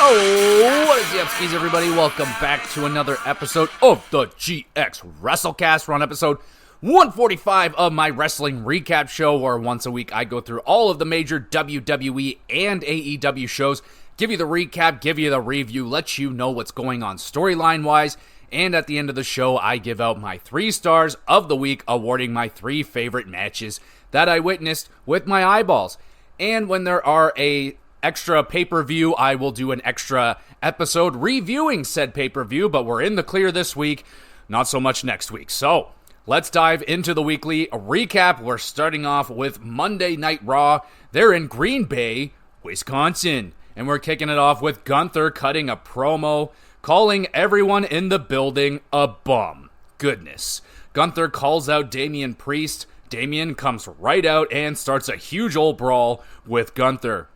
Oh, what is the upskis, everybody? Welcome back to another episode of the GXWrestleCast. We're on episode 145 of my wrestling recap show, where once a week I go through all of the major WWE and AEW shows, give you the recap, give you the review, let you know what's going on storyline-wise, and at the end of the show, I give out my 3 stars of the week, awarding my 3 favorite matches that I witnessed with my eyeballs. And when there are a extra pay-per-view, I will do an extra episode reviewing said pay-per-view, but we're in the clear this week, not so much next week. So, let's dive into the weekly recap. We're starting off with Monday Night Raw. They're in Green Bay, Wisconsin, and we're kicking it off with Gunther cutting a promo, calling everyone in the building a bum. Goodness. Gunther calls out Damian Priest. Damian comes right out and starts a huge old brawl with Gunther.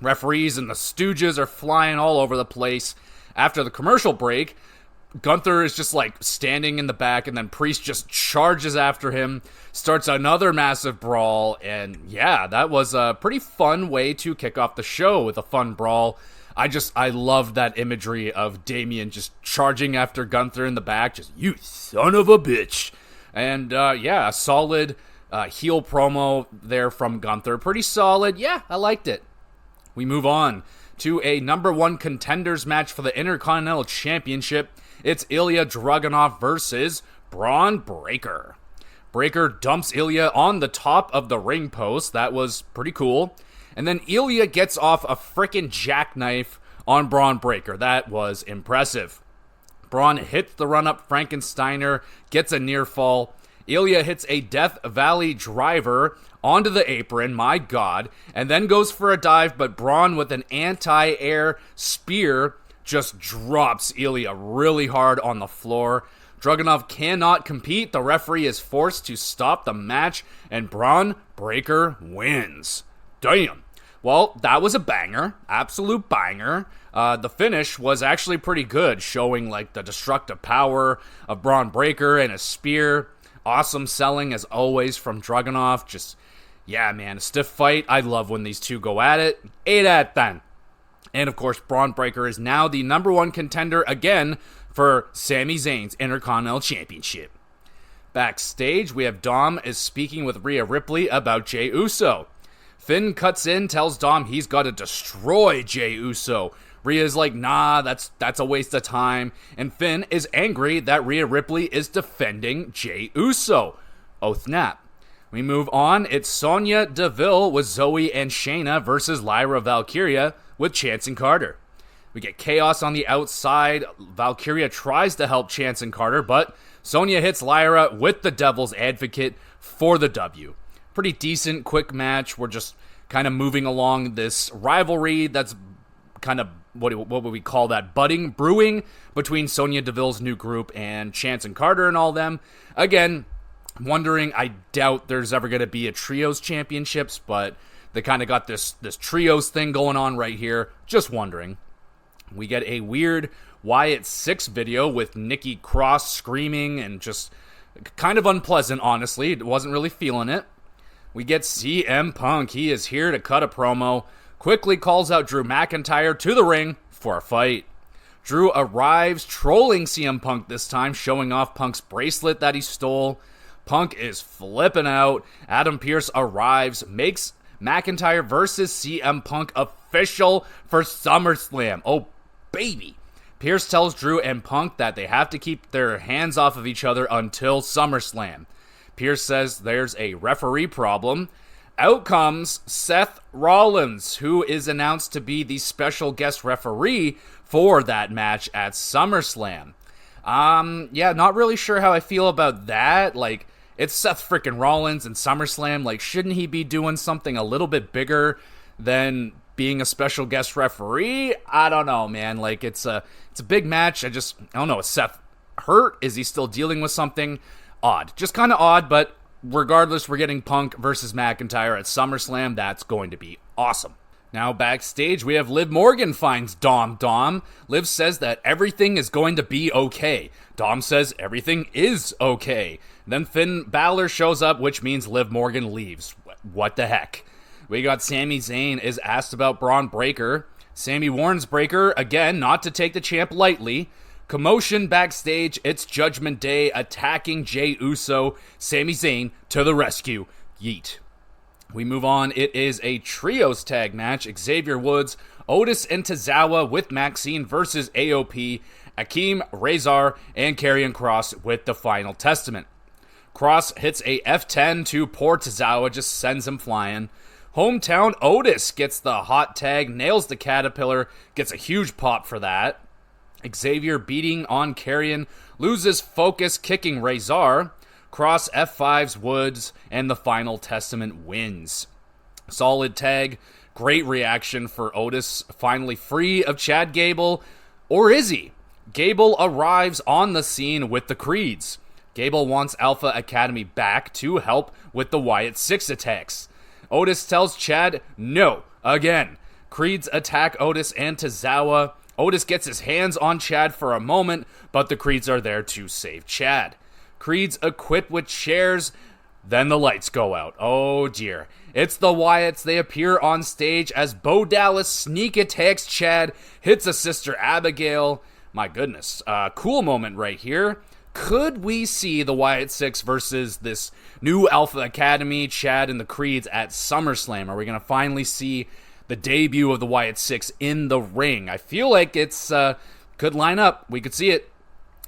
Referees and the Stooges are flying all over the place. After the commercial break, Gunther is just like standing in the back, and then Priest just charges after him, starts another massive brawl, and yeah, that was a pretty fun way to kick off the show with a fun brawl. I love that imagery of Damian just charging after Gunther in the back, just, you son of a bitch. And yeah, a solid heel promo there from Gunther. Pretty solid. Yeah, I liked it. We move on to a number 1 contenders match for the Intercontinental Championship. It's Ilya Dragunov versus Braun Breaker. Breaker dumps Ilya on the top of the ring post. That was pretty cool. And then Ilya gets off a frickin' jackknife on Braun Breaker. That was impressive. Braun hits the run-up Frankensteiner, gets a near fall. Ilya hits a Death Valley driver onto the apron, my god, and then goes for a dive, but Braun with an anti-air spear just drops Ilya really hard on the floor. Dragunov cannot compete. The referee is forced to stop the match, and Braun Breaker wins. Damn. Well, that was a banger. Absolute banger. The finish was actually pretty good, showing like the destructive power of Braun Breaker and his spear. Awesome selling, as always, from Dragunov. Just, yeah, man, a stiff fight. I love when these two go at it. 8 out of 10. And, of course, Braun Breaker is now the number 1 contender again for Sami Zayn's Intercontinental Championship. Backstage, we have Dom is speaking with Rhea Ripley about Jey Uso. Finn cuts in, tells Dom he's got to destroy Jey Uso. Rhea's like, nah, that's a waste of time. And Finn is angry that Rhea Ripley is defending Jey Uso. Oh, snap. We move on. It's Sonya Deville with Zoe and Shayna versus Lyra Valkyria with Chance and Carter. We get chaos on the outside. Valkyria tries to help Chance and Carter, but Sonya hits Lyra with the Devil's Advocate for the W. Pretty decent, quick match. We're just kind of moving along this rivalry that's kind of, what would we call that, brewing between Sonya Deville's new group and Chance and Carter and all them. Again, wondering, I doubt there's ever going to be a trios championships, but they kind of got this trios thing going on right here. Just wondering. We get a weird Wyatt 6 video with Nikki Cross screaming and just kind of unpleasant, honestly. Wasn't really feeling it. We get CM Punk. He is here to cut a promo. Quickly calls out Drew McIntyre to the ring for a fight. Drew arrives, trolling CM Punk this time, showing off Punk's bracelet that he stole. Punk is flipping out. Adam Pearce arrives, makes McIntyre versus CM Punk official for SummerSlam. Oh, baby. Pearce tells Drew and Punk that they have to keep their hands off of each other until SummerSlam. Pearce says there's a referee problem. Out comes Seth Rollins, who is announced to be the special guest referee for that match at SummerSlam. Yeah, not really sure how I feel about that. Like, it's Seth frickin' Rollins in SummerSlam. Like, shouldn't he be doing something a little bit bigger than being a special guest referee? I don't know, man. Like, it's a big match. I don't know. Is Seth hurt? Is he still dealing with something? Odd. Just kind of odd, but regardless, we're getting Punk versus McIntyre at SummerSlam. That's going to be awesome. Now backstage, we have Liv Morgan finds Dom. Liv says that everything is going to be okay. Dom says everything is okay. Then Finn Balor shows up, which means Liv Morgan leaves. What the heck? We got Sami Zayn is asked about Braun Breaker. Sammy warns Breaker, again, not to take the champ lightly. Commotion backstage, it's Judgment Day attacking Jey Uso. Sami Zayn to the rescue. Yeet. We move on. It is a trios tag match. Xavier Woods, Otis and Tozawa with Maxine versus AOP, Akeem, Razor, and Karrion Kross with the Final Testament. Kross hits a F10 to poor Tozawa, just sends him flying. Hometown Otis gets the hot tag, nails the Caterpillar, gets a huge pop for that. Xavier beating on Karrion, loses focus, kicking Razor. Kross F5s Woods, and the Final Testament wins. Solid tag, great reaction for Otis, finally free of Chad Gable. Or is he? Gable arrives on the scene with the Creeds. Gable wants Alpha Academy back to help with the Wyatt 6 attacks. Otis tells Chad no, again. Creeds attack Otis and Tozawa. Otis gets his hands on Chad for a moment, but the Creeds are there to save Chad. Creeds equipped with chairs, then the lights go out. Oh dear. It's the Wyatts. They appear on stage as Bo Dallas sneak attacks Chad, hits a Sister Abigail. My goodness. Cool moment right here. Could we see the Wyatt 6 versus this new Alpha Academy, Chad and the Creeds at SummerSlam? Are we going to finally see the debut of the Wyatt 6 in the ring? I feel like it's could line up. We could see it.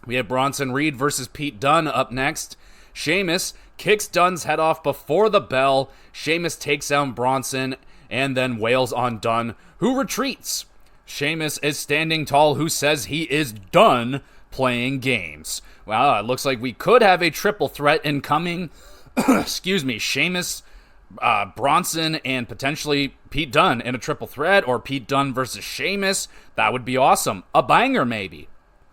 We have Bronson Reed versus Pete Dunne up next. Sheamus kicks Dunne's head off before the bell. Sheamus takes down Bronson and then wails on Dunne, who retreats. Sheamus is standing tall, who says he is done playing games. Well, it looks like we could have a triple threat incoming. Excuse me, Sheamus, Bronson, and potentially Pete Dunne in a triple threat, or Pete Dunne versus Sheamus. That would be awesome. A banger, maybe.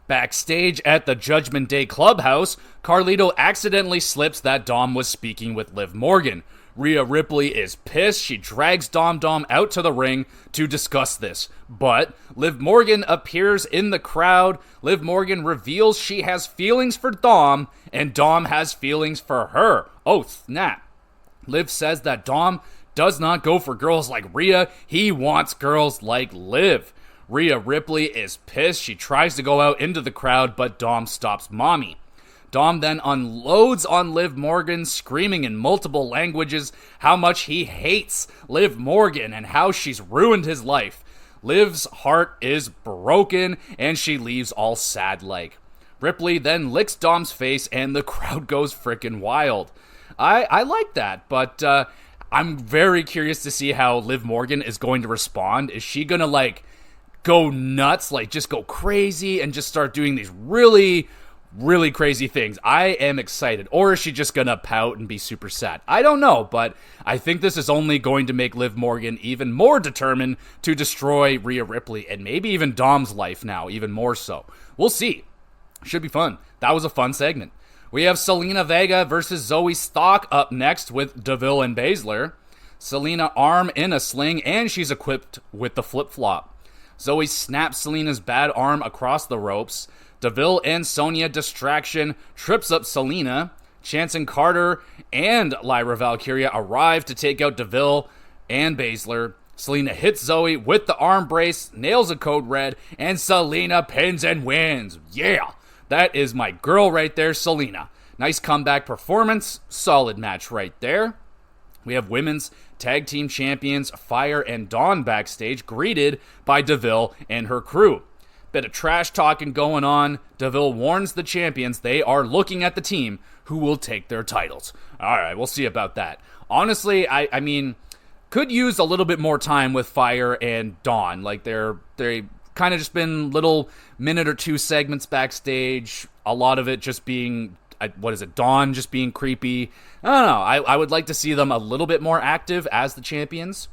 Backstage at the Judgment Day Clubhouse, Carlito accidentally slips that Dom was speaking with Liv Morgan. Rhea Ripley is pissed. She drags Dom out to the ring to discuss this. But Liv Morgan appears in the crowd. Liv Morgan reveals she has feelings for Dom, and Dom has feelings for her. Oh, snap. Liv says that Dom does not go for girls like Rhea. He wants girls like Liv. Rhea Ripley is pissed. She tries to go out into the crowd, but Dom stops mommy. Dom then unloads on Liv Morgan, screaming in multiple languages how much he hates Liv Morgan and how she's ruined his life. Liv's heart is broken, and she leaves all sad-like. Ripley then licks Dom's face, and the crowd goes frickin' wild. I like that, but I'm very curious to see how Liv Morgan is going to respond. Is she gonna, go nuts, just go crazy and just start doing these really, really crazy things? I am excited. Or is she just gonna pout and be super sad? I don't know, but I think this is only going to make Liv Morgan even more determined to destroy Rhea Ripley and maybe even Dom's life now, even more so. We'll see. Should be fun. That was a fun segment. We have Selena Vega versus Zoe Stock up next with Deville and Baszler. Selena arm in a sling, and she's equipped with the flip-flop. Zoe snaps Selena's bad arm across the ropes. Deville and Sonya distraction trips up Selena. Chance and Carter and Lyra Valkyria arrive to take out Deville and Baszler. Selena hits Zoe with the arm brace, nails a code red, and Selena pins and wins. Yeah, that is my girl right there, Selena. Nice comeback performance. Solid match right there. We have women's tag team champions Fire and Dawn backstage, greeted by Deville and her crew. Bit of trash talking going on. Deville warns the champions they are looking at the team who will take their titles. Alright, we'll see about that. Honestly, I mean, could use a little bit more time with Fire and Dawn. They kind of just been little minute or two segments backstage. A lot of it just being, Dawn just being creepy. I don't know. I would like to see them a little bit more active as the champions.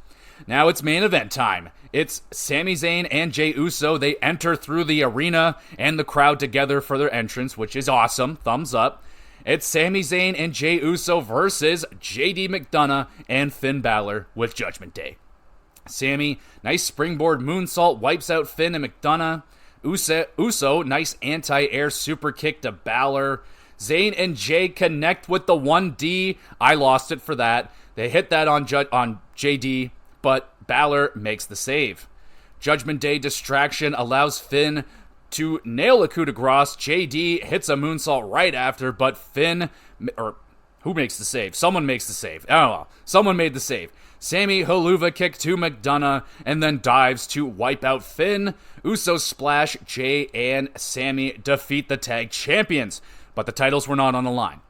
Now it's main event time. It's Sami Zayn and Jey Uso. They enter through the arena and the crowd together for their entrance, which is awesome. Thumbs up. It's Sami Zayn and Jey Uso versus JD McDonough and Finn Balor with Judgment Day. Sami, nice springboard moonsault, wipes out Finn and McDonough. Uso, nice anti-air super kick to Balor. Zayn and Jay connect with the 1D. I lost it for that. They hit that on JD, but Balor makes the save. Judgment Day distraction allows Finn to nail a coup de grace. JD hits a moonsault right after, but Finn, or who makes the save? Someone makes the save. I don't know. Someone made the save. Sammy haluva kick to McDonough and then dives to wipe out Finn. Usos splash. Jay and Sammy defeat the tag champions, but the titles were not on the line.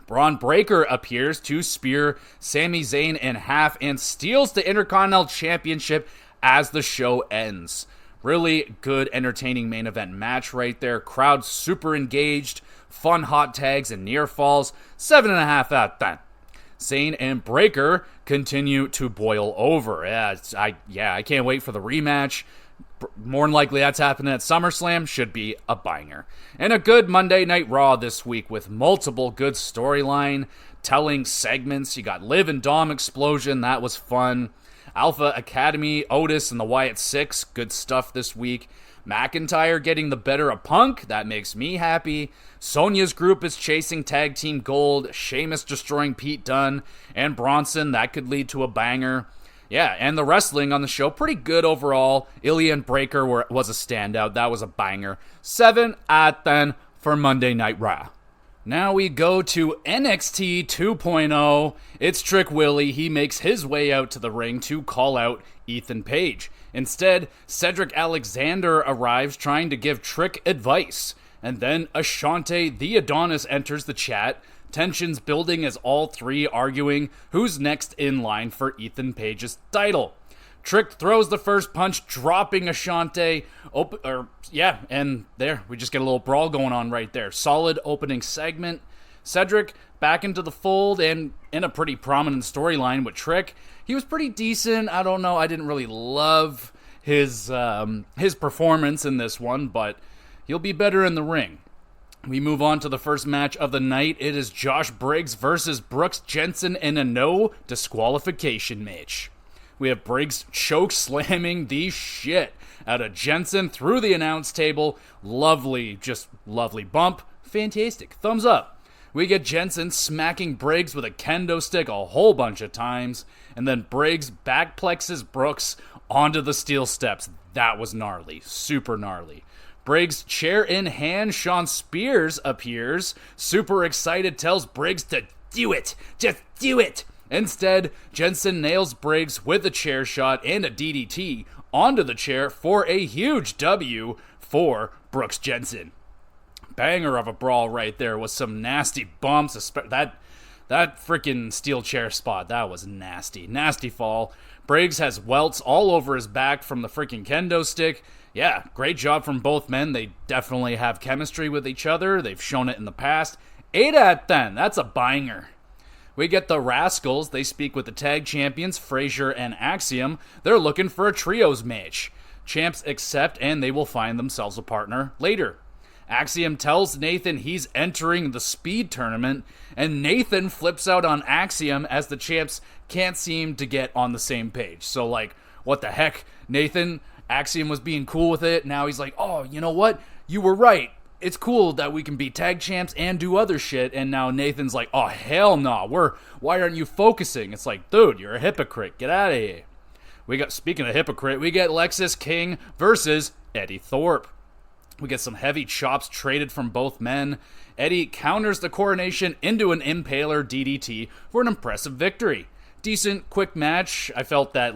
Braun Breaker appears to spear Sami Zayn in half and steals the Intercontinental Championship as the show ends. Really good, entertaining main event match right there. Crowd super engaged. Fun hot tags and near falls. 7.5 out of 10. Zayn and Breaker continue to boil over. I can't wait for the rematch. More than likely that's happening at SummerSlam. Should be a banger. And a good Monday Night Raw this week with multiple good storyline telling segments. You got Liv and Dom explosion. That was fun. Alpha Academy, Otis, and the Wyatt Six. Good stuff this week. McIntyre getting the better of Punk. That makes me happy. Sonya's group is chasing tag team gold. Sheamus destroying Pete Dunne and Bronson. That could lead to a banger. Yeah, and the wrestling on the show, pretty good overall. Ilya and Breaker was a standout. That was a banger. 7 out of 10 for Monday Night Raw. Now we go to NXT 2.0. It's Trick Willie. He makes his way out to the ring to call out Ethan Page. Instead, Cedric Alexander arrives trying to give Trick advice. And then Ashante the Adonis enters the chat. Tensions building as all three arguing who's next in line for Ethan Page's title. Trick throws the first punch, dropping Ashante. And there, we just get a little brawl going on right there. Solid opening segment. Cedric back into the fold and in a pretty prominent storyline with Trick. He was pretty decent. I don't know. I didn't really love his performance in this one, but he'll be better in the ring. We move on to the first match of the night. It is Josh Briggs versus Brooks Jensen in a no disqualification match. We have Briggs choke slamming the shit out of Jensen through the announce table. Lovely, just lovely bump. Fantastic. Thumbs up. We get Jensen smacking Briggs with a kendo stick a whole bunch of times. And then Briggs backplexes Brooks onto the steel steps. That was gnarly. Super gnarly. Briggs chair in hand. Sean Spears appears. Super excited. Tells Briggs to do it. Just do it. Instead, Jensen nails Briggs with a chair shot and a DDT onto the chair for a huge W for Brooks Jensen. Banger of a brawl right there with some nasty bumps. That freaking steel chair spot, that was nasty. Nasty fall. Briggs has welts all over his back from the freaking kendo stick. Yeah, great job from both men. They definitely have chemistry with each other. They've shown it in the past. 8 out of 10. That's a banger. We get the Rascals. They speak with the tag champions, Frazier and Axiom. They're looking for a trios match. Champs accept, and they will find themselves a partner later. Axiom tells Nathan he's entering the speed tournament, and Nathan flips out on Axiom as the champs can't seem to get on the same page. So, what the heck? Nathan, Axiom was being cool with it. Now he's like, oh, you know what? You were right. It's cool that we can be tag champs and do other shit. And now Nathan's like, oh, hell no. Why aren't you focusing? It's like, dude, you're a hypocrite. Get out of here. Speaking of hypocrite, we get Lexis King versus Eddie Thorpe. We get some heavy chops traded from both men. Eddie counters the coronation into an impaler DDT for an impressive victory. Decent, quick match. I felt that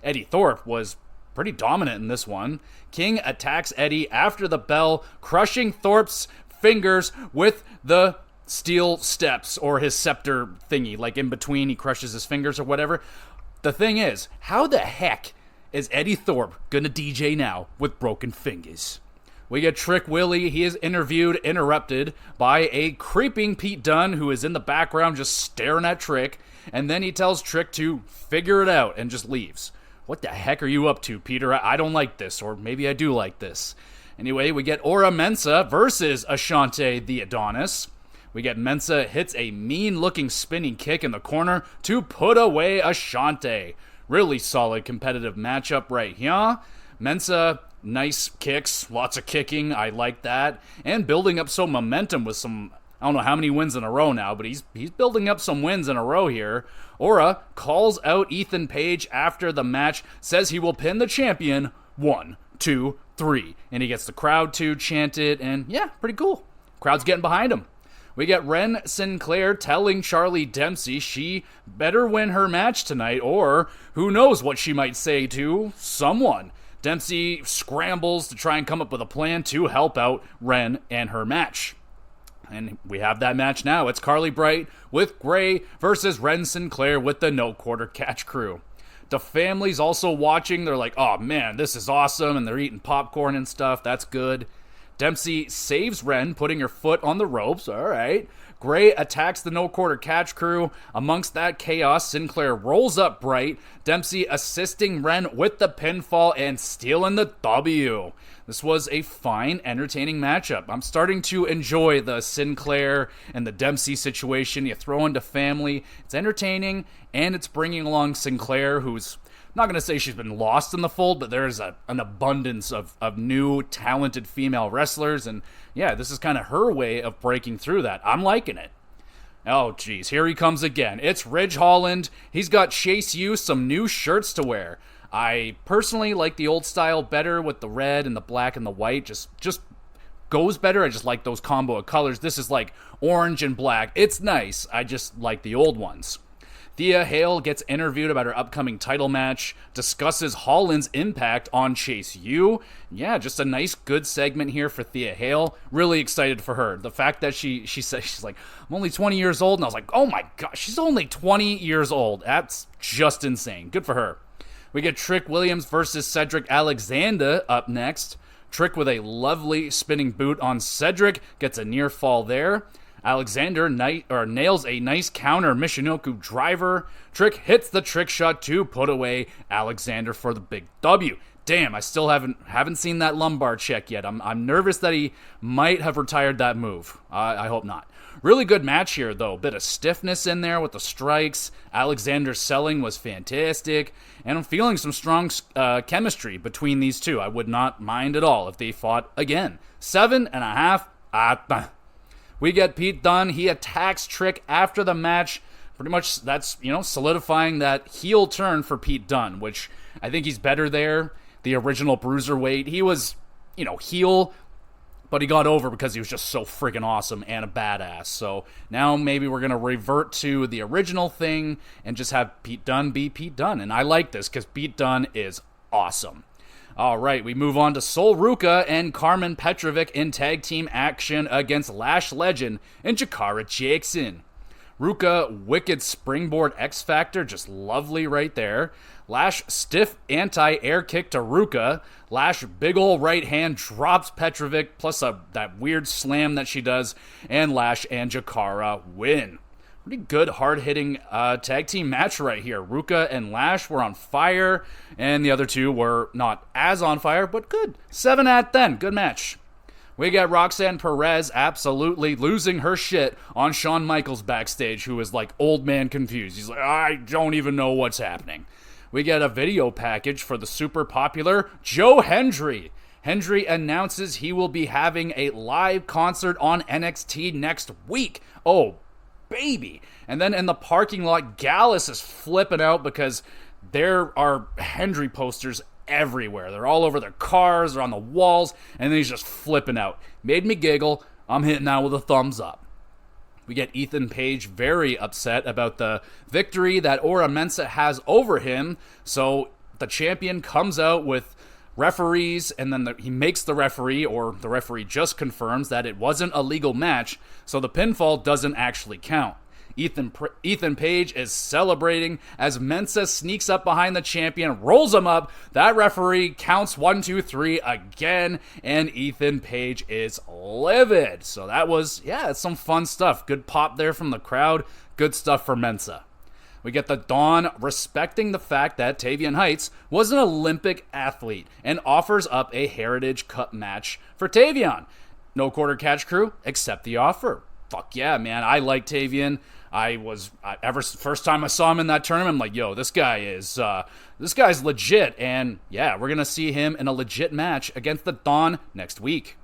Eddie Thorpe was pretty dominant in this one. King attacks Eddie after the bell, crushing Thorpe's fingers with the steel steps or his scepter thingy. In between, he crushes his fingers or whatever. The thing is, how the heck is Eddie Thorpe gonna DJ now with broken fingers? We get Trick Willie. He is interrupted by a creeping Pete Dunne who is in the background just staring at Trick. And then he tells Trick to figure it out and just leaves. What the heck are you up to, Peter? I don't like this, or maybe I do like this. Anyway, we get Ora Mensa versus Ashante the Adonis. We get Mensa hits a mean-looking spinning kick in the corner to put away Ashante. Really solid competitive matchup right here. Mensa, nice kicks, lots of kicking, I like that. And building up some momentum with some I don't know how many wins in a row now, but he's building up some wins in a row here. Ora calls out Ethan Page after the match, says he will pin the champion 1, 2, 3. And he gets the crowd to chant it, and yeah, pretty cool. Crowd's getting behind him. We get Ren Sinclair telling Charlie Dempsey she better win her match tonight, or who knows what she might say to someone. Dempsey scrambles to try and come up with a plan to help out Ren and her match. And we have that match now. It's Carly Bright with Gray versus Ren Sinclair with the No Quarter Catch crew. The family's also watching. They're like, oh man, this is awesome. And they're eating popcorn and stuff. That's good. Dempsey saves Ren, putting her foot on the ropes. All right. Gray attacks the No Quarter Catch crew. Amongst that chaos, Sinclair rolls up Bright. Dempsey assisting Ren with the pinfall and stealing the W. This was a fine, entertaining matchup. I'm starting to enjoy the Sinclair and the Dempsey situation. You throw into family. It's entertaining, and it's bringing along Sinclair, who's not going to say she's been lost in the fold, but there's an abundance of new, talented female wrestlers. And yeah, this is kind of her way of breaking through that. I'm liking it. Oh, geez, here he comes again. It's Ridge Holland. He's got Chase U some new shirts to wear. I personally like the old style better with the red and the black and the white. Just goes better. I just like those combo of colors. This is like orange and black. It's nice. I just like the old ones. Thea Hale gets interviewed about her upcoming title match, discusses Holland's impact on Chase U. Yeah, just a nice, good segment here for Thea Hale. Really excited for her. The fact that she says, she's like, I'm only 20 years old, and I was like, oh my gosh, she's only 20 years old. That's just insane. Good for her. We get Trick Williams versus Cedric Alexander up next. Trick with a lovely spinning boot on Cedric, gets a near fall there. Alexander nails a nice counter Michinoku driver. Trick hits the trick shot to put away Alexander for the big W. Damn, I still haven't seen that lumbar check yet. I'm nervous that he might have retired that move. I hope not. Really good match here, though. Bit of stiffness in there with the strikes. Alexander's selling was fantastic. And I'm feeling some strong chemistry between these two. I would not mind at all if they fought again. 7.5. We get Pete Dunne. He attacks Trick after the match. Pretty much that's, solidifying that heel turn for Pete Dunne, which I think he's better there. The original Bruiserweight. He was, heel, but he got over because he was just so freaking awesome and a badass. So now maybe we're going to revert to the original thing and just have Pete Dunne be Pete Dunne. And I like this because Pete Dunne is awesome. All right, we move on to Sol Ruca and Carmen Petrovic in tag team action against Lash Legend and Jakara Jackson. Ruca, wicked springboard X Factor, just lovely right there. Lash, stiff anti-air kick to Ruca. Lash, big ol' right hand, drops Petrovic, plus that weird slam that she does. And Lash and Jakara win. Pretty good, hard-hitting tag team match right here. Ruca and Lash were on fire, and the other two were not as on fire, but good. 7 out of 10, good match. We got Roxanne Perez absolutely losing her shit on Shawn Michaels backstage, who is like old man confused. He's like, I don't even know what's happening. We get a video package for the super popular Joe Hendry. Hendry announces he will be having a live concert on NXT next week. Oh, baby. And then in the parking lot, Gallus is flipping out because there are Hendry posters everywhere. They're all over their cars, they're on the walls, and then he's just flipping out. Made me giggle. I'm hitting that with a thumbs up. We get Ethan Page very upset about the victory that Ora Mensa has over him. So the champion comes out with referees, and then he makes the referee, or the referee just confirms that it wasn't a legal match, so the pinfall doesn't actually count. Ethan Page is celebrating as Mensa sneaks up behind the champion, rolls him up. That referee counts 1, 2, 3 again, and Ethan Page is livid. So that was, it's some fun stuff. Good pop there from the crowd. Good stuff for Mensa. We get the Dawn respecting the fact that Tavian Heights was an Olympic athlete and offers up a Heritage Cup match for Tavian. No Quarter Catch crew, accept the offer. Fuck yeah, man. I like Tavian. First time I saw him in that tournament, I'm like, yo, this guy's legit. And yeah, we're going to see him in a legit match against the Dawn next week.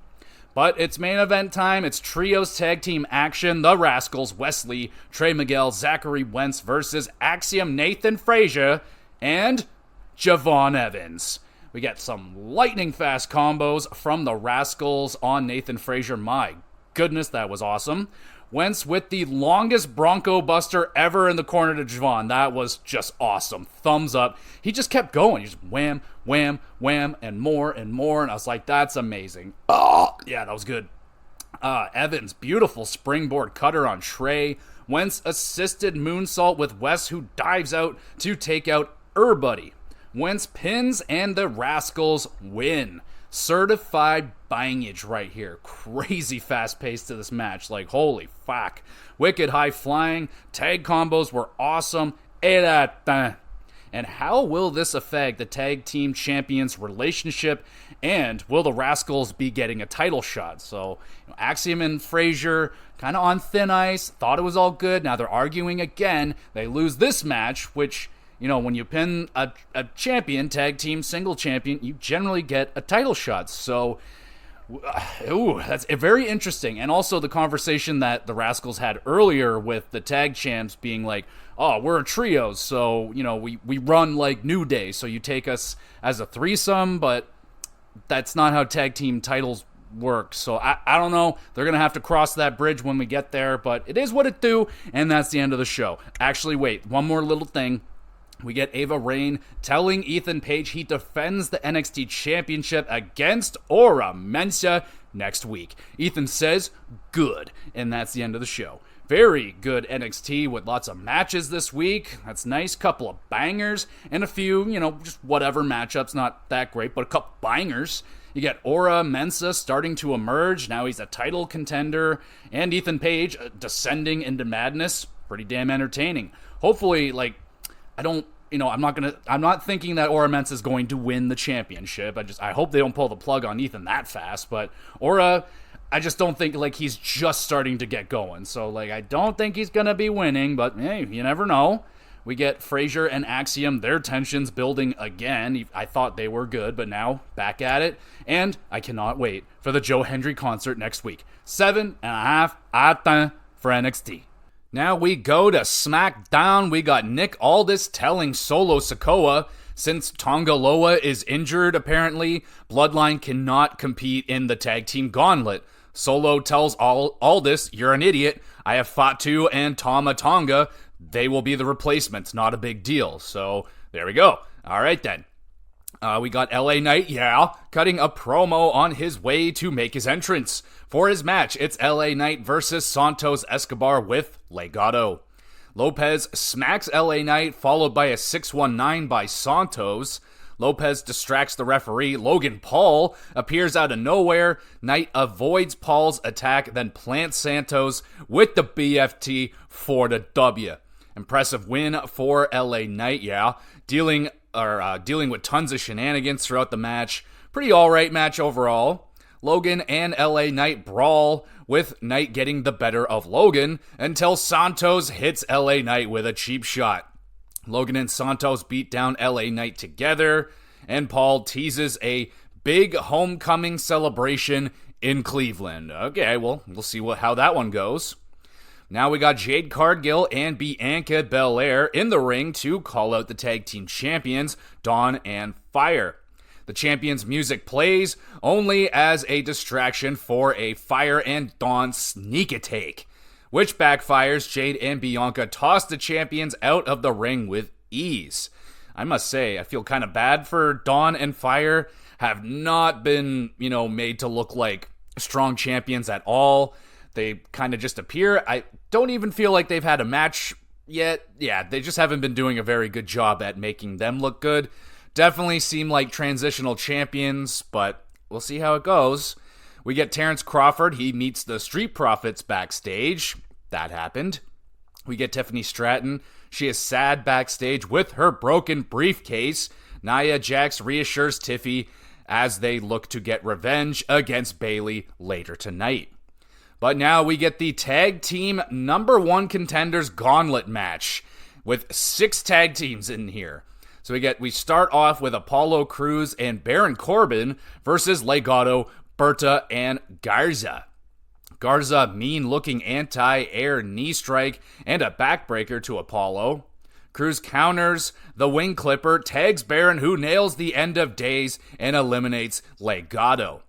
But it's main event time. It's trios tag team action. The Rascals, Wesley, Trey Miguel, Zachary Wentz versus Axiom, Nathan Frazier, and Javon Evans. We get some lightning fast combos from the Rascals on Nathan Frazier. My goodness, that was awesome. Wentz with the longest Bronco Buster ever in the corner to Javon. That was just awesome. Thumbs up. He just kept going. He just wham, wham, wham, and more and more. And I was like, that's amazing. Oh, yeah, that was good. Evans, beautiful springboard cutter on Trey. Wentz assisted moonsault with Wes, who dives out to take out Buddy. Wentz pins and the Rascals win. Certified bangage right here. Crazy fast pace to this match. Like, holy fuck. Wicked high flying. Tag combos were awesome. And how will this affect the tag team champions relationship? And will the Rascals be getting a title shot? So, Axiom and Frazier kind of on thin ice. Thought it was all good. Now they're arguing again. They lose this match, which, when you pin a champion, tag team, single champion, you generally get a title shot. So, that's very interesting. And also the conversation that the Rascals had earlier with the tag champs being like, oh, we're a trio, so, we run like New Day, so you take us as a threesome, but that's not how tag team titles work. So I don't know. They're going to have to cross that bridge when we get there, but it is what it do, and that's the end of the show. Actually, wait, one more little thing. We get Ava Raine telling Ethan Page he defends the NXT Championship against Aura Mensa next week. Ethan says, good, and that's the end of the show. Very good NXT with lots of matches this week. That's nice. Couple of bangers and a few, just whatever matchups. Not that great, but a couple bangers. You get Aura Mensa starting to emerge. Now he's a title contender. And Ethan Page descending into madness. Pretty damn entertaining. Hopefully, I'm not thinking that Aura Mensa is going to win the championship. I hope they don't pull the plug on Ethan that fast. But Aura, I just don't think, he's just starting to get going. So, I don't think he's going to be winning, but, hey, you never know. We get Frazier and Axiom, their tensions building again. I thought they were good, but now back at it. And I cannot wait for the Joe Hendry concert next week. 7.5 out for NXT. Now we go to SmackDown. We got Nick Aldis telling Solo Sikoa, since Tonga Loa is injured, apparently, Bloodline cannot compete in the tag team gauntlet. Solo tells Aldis, you're an idiot. I have Fatu and Tama Tonga. They will be the replacements. Not a big deal. So, there we go. All right, then. We got LA Knight, cutting a promo on his way to make his entrance. For his match, it's LA Knight versus Santos Escobar with Legado. Lopez smacks LA Knight, followed by a 619 by Santos. Lopez distracts the referee. Logan Paul appears out of nowhere. Knight avoids Paul's attack, then plants Santos with the BFT for the W. Impressive win for LA Knight, dealing with tons of shenanigans throughout the match. Pretty alright match overall. Logan and LA Knight brawl, with Knight getting the better of Logan until Santos hits LA Knight with a cheap shot. Logan and Santos beat down LA Knight together, and Paul teases a big homecoming celebration in Cleveland. Okay, well, we'll see how that one goes. Now we got Jade Cargill and Bianca Belair in the ring to call out the tag team champions, Dawn and Fire. The champions' music plays only as a distraction for a Fire and Dawn sneak attack, which backfires. Jade and Bianca toss the champions out of the ring with ease. I must say, I feel kind of bad for Dawn and Fire. Have not been, made to look like strong champions at all. They kind of just appear. I don't even feel like they've had a match yet. Yeah, they just haven't been doing a very good job at making them look good. Definitely seem like transitional champions, but we'll see how it goes. We get Terrence Crawford. He meets the Street Profits backstage. That happened. We get Tiffany Stratton. She is sad backstage with her broken briefcase. Nia Jax reassures Tiffy as they look to get revenge against Bayley later tonight. But now we get the tag team #1 contenders gauntlet match with 6 tag teams in here. So we start off with Apollo Crews and Baron Corbin versus Legado, Berta, and Garza. Garza, mean-looking anti-air knee strike and a backbreaker to Apollo. Cruz counters the wing clipper, tags Baron, who nails the end of days and eliminates Legado.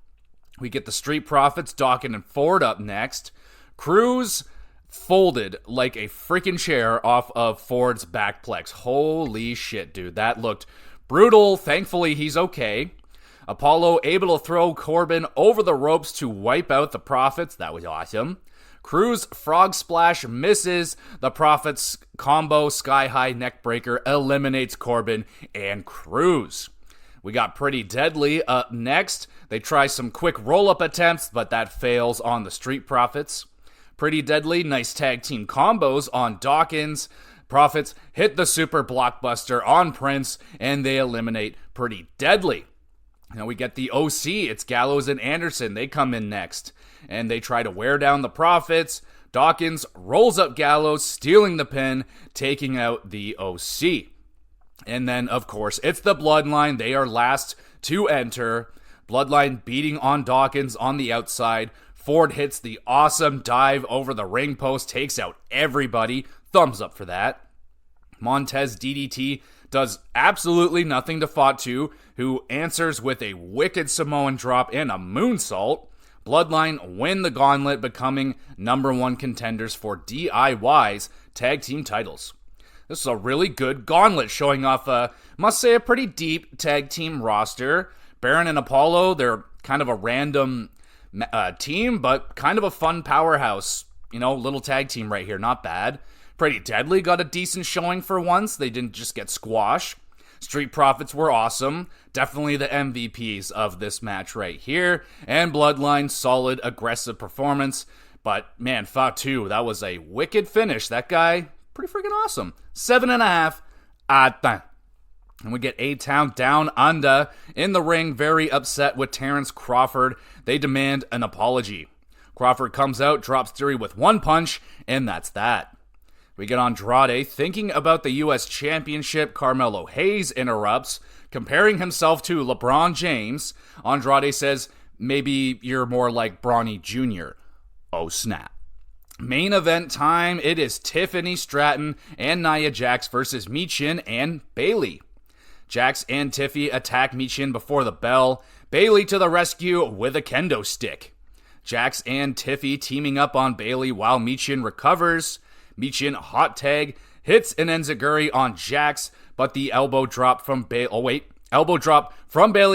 We get the Street Profits, Dawkins, and Ford up next. Cruz folded like a freaking chair off of Ford's backplex. Holy shit, dude. That looked brutal. Thankfully, he's okay. Apollo able to throw Corbin over the ropes to wipe out the Profits. That was awesome. Cruz frog splash misses. The Profits combo sky high neck breaker eliminates Corbin and Cruz. We got Pretty Deadly up next. They try some quick roll-up attempts, but that fails on the Street Profits. Pretty Deadly, nice tag team combos on Dawkins. Profits hit the super blockbuster on Prince, and they eliminate Pretty Deadly. Now we get the OC. It's Gallows and Anderson. They come in next, and they try to wear down the Profits. Dawkins rolls up Gallows, stealing the pin, taking out the OC. And then, of course, it's the Bloodline. They are last to enter. Bloodline beating on Dawkins on the outside. Ford hits the awesome dive over the ring post, takes out everybody. Thumbs up for that. Montez DDT does absolutely nothing to Fatu, who answers with a wicked Samoan drop and a moonsault. Bloodline win the gauntlet, becoming number one contenders for DIY's tag team titles. This is a really good gauntlet, showing off, must say, a pretty deep tag team roster. Baron and Apollo, they're kind of a random team, but kind of a fun powerhouse. You know, little tag team right here, not bad. Pretty Deadly got a decent showing for once. They didn't just get squashed. Street Profits were awesome. Definitely the MVPs of this match right here. And Bloodline, solid, aggressive performance. But, man, Fatu, that was a wicked finish. That guy, pretty freaking awesome. 7.5 out of 10. And we get A-Town Down Under in the ring, very upset with Terrence Crawford. They demand an apology. Crawford comes out, drops Theory with one punch, and that's that. We get Andrade thinking about the U.S. Championship. Carmelo Hayes interrupts, comparing himself to LeBron James. Andrade says, maybe you're more like Bronny Jr. Oh, snap. Main event time. It is Tiffany Stratton and Nia Jax versus Michin and Bayley. Jax and Tiffy attack Michin before the bell. Bayley to the rescue with a kendo stick. Jax and Tiffy teaming up on Bayley while Michin recovers. Michin hot tag, hits an enziguri on Jax, but the elbow drop from Bayley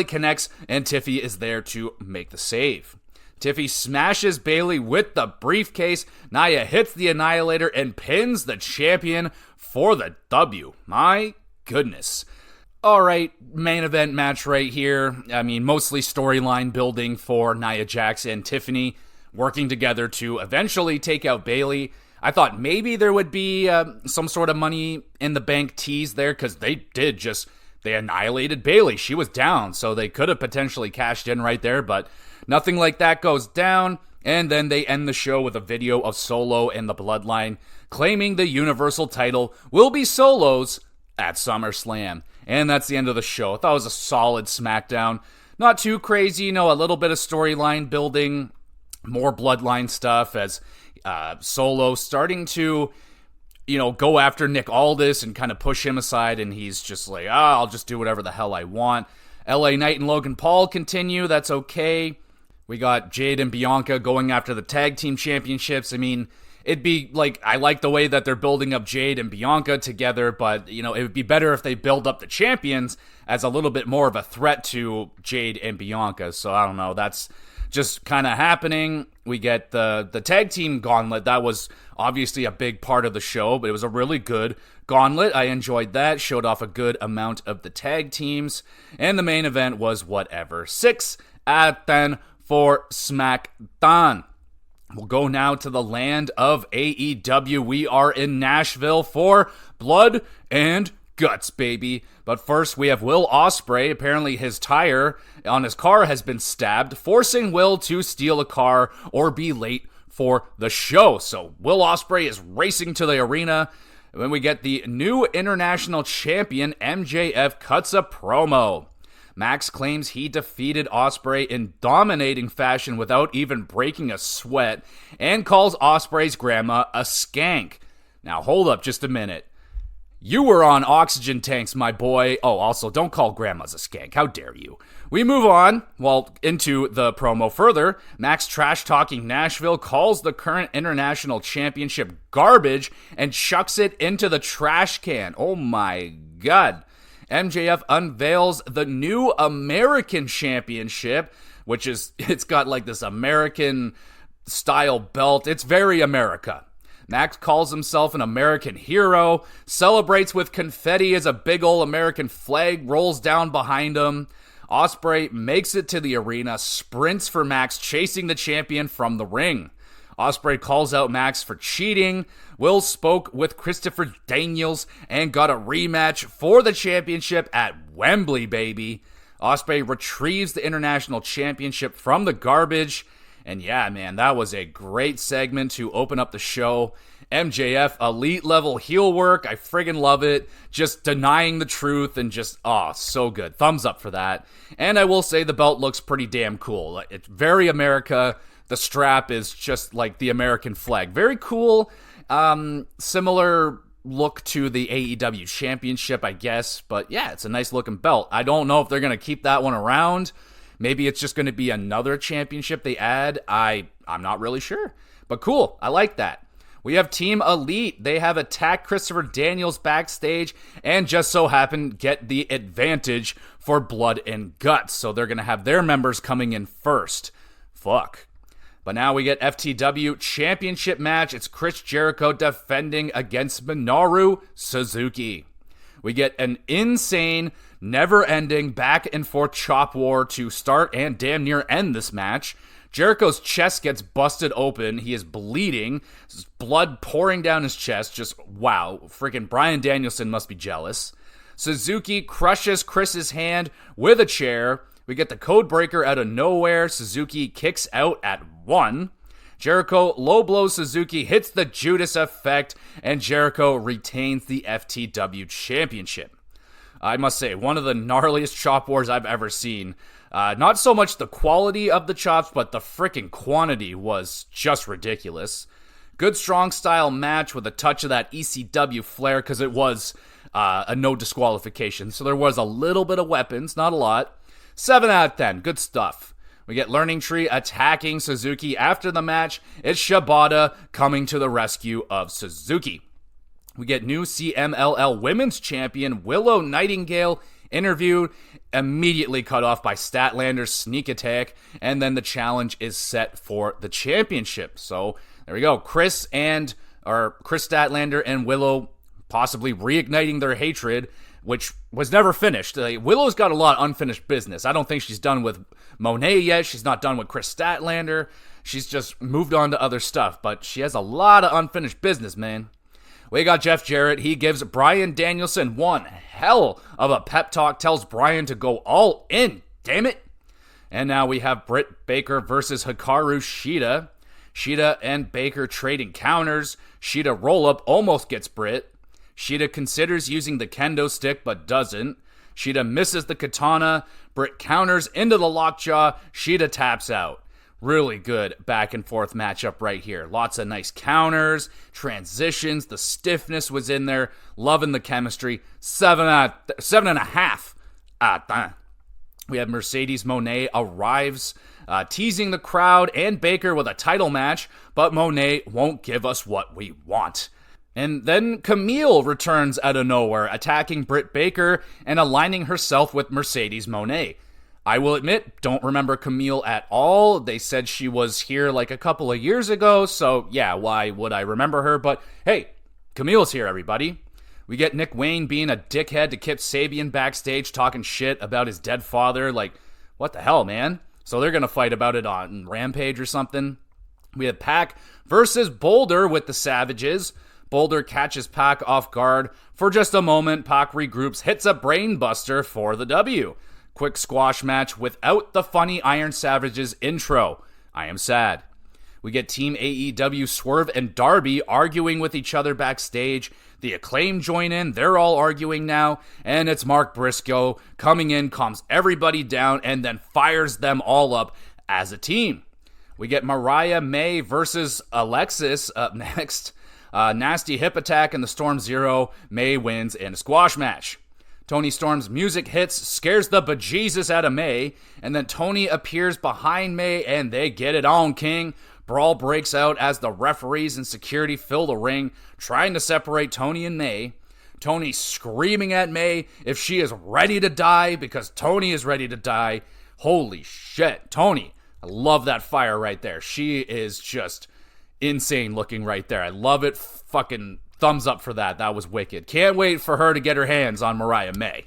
connects, and Tiffy is there to make the save. Tiffy smashes Bayley with the briefcase. Nia hits the Annihilator and pins the champion for the W. My goodness. All right, main event match right here. I mean, mostly storyline building for Nia Jax and Tiffany working together to eventually take out Bayley. I thought maybe there would be some sort of money in the bank tease there, because they annihilated Bayley. She was down, so they could have potentially cashed in right there, but nothing like that goes down. And then they end the show with a video of Solo and the Bloodline claiming the Universal title will be Solo's at SummerSlam. And that's the end of the show. I thought it was a solid SmackDown. Not too crazy, a little bit of storyline building, more Bloodline stuff as Solo starting to, go after Nick Aldis and kind of push him aside, and he's just like, I'll just do whatever the hell I want. LA Knight and Logan Paul continue, that's okay. We got Jade and Bianca going after the tag team championships. I mean, it'd be like, I like the way that they're building up Jade and Bianca together, but, it would be better if they build up the champions as a little bit more of a threat to Jade and Bianca. So I don't know, that's just kind of happening. We get the tag team gauntlet. That was obviously a big part of the show, but it was a really good gauntlet. I enjoyed that. Showed off a good amount of the tag teams. And the main event was whatever. 6 out of 10 for SmackDown. We'll go now to the land of AEW. We are in Nashville for Blood and Guts, baby. But first, we have Will Ospreay. Apparently, his tire on his car has been stabbed, forcing Will to steal a car or be late for the show. So, Will Ospreay is racing to the arena. And then we get the new international champion, MJF, cuts a promo. Max claims he defeated Ospreay in dominating fashion without even breaking a sweat, and calls Ospreay's grandma a skank. Now hold up just a minute. You were on oxygen tanks, my boy. Oh, also, don't call grandmas a skank. How dare you? We move on, into the promo further. Max trash-talking Nashville calls the current international championship garbage and chucks it into the trash can. Oh my god. MJF unveils the new American Championship, it's got like this American-style belt. It's very America. Max calls himself an American hero, celebrates with confetti as a big ol' American flag rolls down behind him. Ospreay makes it to the arena, sprints for Max, chasing the champion from the ring. Ospreay calls out Max for cheating. Will spoke with Christopher Daniels and got a rematch for the championship at Wembley, baby. Ospreay retrieves the international championship from the garbage. And yeah, man, that was a great segment to open up the show. MJF, elite level heel work. I friggin' love it. Just denying the truth and just, so good. Thumbs up for that. And I will say the belt looks pretty damn cool. It's very America. The strap is just like the American flag. Very cool. Similar look to the AEW championship, I guess. But yeah, it's a nice looking belt. I don't know if they're going to keep that one around. Maybe it's just going to be another championship they add. I'm not really sure. But cool. I like that. We have Team Elite. They have attacked Christopher Daniels backstage and just so happen get the advantage for Blood and Guts. So they're going to have their members coming in first. Fuck. But now we get FTW Championship match. It's Chris Jericho defending against Minoru Suzuki. We get an insane, never-ending, back-and-forth chop war to start and damn near end this match. Jericho's chest gets busted open. He is bleeding. There's blood pouring down his chest. Just, wow. Freaking Bryan Danielson must be jealous. Suzuki crushes Chris's hand with a chair. We get the code breaker out of nowhere. Suzuki kicks out at 1. Jericho low blows Suzuki, hits the Judas effect, and Jericho retains the FTW Championship. I must say, one of the gnarliest chop wars I've ever seen. Not so much the quality of the chops, but the freaking quantity was just ridiculous. Good strong style match with a touch of that ECW flair, because it was a no disqualification. So there was a little bit of weapons, not a lot. 7 out of 10, good stuff. We get Learning Tree attacking Suzuki after the match. It's Shibata coming to the rescue of Suzuki. We get new CMLL Women's Champion Willow Nightingale interviewed, immediately cut off by Statlander's sneak attack, and then the challenge is set for the championship. So there we go. Chris Statlander and Willow possibly reigniting their hatred, which was never finished. Willow's got a lot of unfinished business. I don't think she's done with Monet yet. She's not done with Chris Statlander. She's just moved on to other stuff, but she has a lot of unfinished business, man. We got Jeff Jarrett. He gives Bryan Danielson one hell of a pep talk, tells Bryan to go all in, damn it. And now we have Britt Baker versus Hikaru Shida. Shida and Baker trading counters. Shida roll-up almost gets Britt. Shida considers using the kendo stick, but doesn't. Shida misses the katana. Britt counters into the lockjaw. Shida taps out. Really good back and forth matchup right here. Lots of nice counters, transitions. The stiffness was in there. Loving the chemistry. 7.5. We have Mercedes Moné arrives, teasing the crowd and Baker with a title match, but Moné won't give us what we want. And then Camille returns out of nowhere, attacking Britt Baker and aligning herself with Mercedes Moné. I will admit, don't remember Camille at all. They said she was here like a couple of years ago, so yeah, why would I remember her? But hey, Camille's here, everybody. We get Nick Wayne being a dickhead to Kip Sabian backstage, talking shit about his dead father. Like, what the hell, man? So they're going to fight about it on Rampage or something. We have Pac versus Boulder with the Savages. Boulder catches Pac off guard. For just a moment, Pac regroups, hits a brainbuster for the W. Quick squash match without the funny Iron Savages intro. I am sad. We get Team AEW Swerve and Darby arguing with each other backstage. The Acclaim join in. They're all arguing now. And it's Mark Briscoe coming in, calms everybody down, and then fires them all up as a team. We get Mariah May versus Alexis up next. Nasty hip attack in the Storm Zero. May wins in a squash match. Tony Storm's music hits, scares the bejesus out of May, and then Tony appears behind May, and they get it on, King. Brawl breaks out as the referees and security fill the ring, trying to separate Tony and May. Tony screaming at May if she is ready to die, because Tony is ready to die. Holy shit, Tony. I love that fire right there. She is just insane looking right there. I love it. Fucking thumbs up for that. That was wicked. Can't wait for her to get her hands on Mariah May.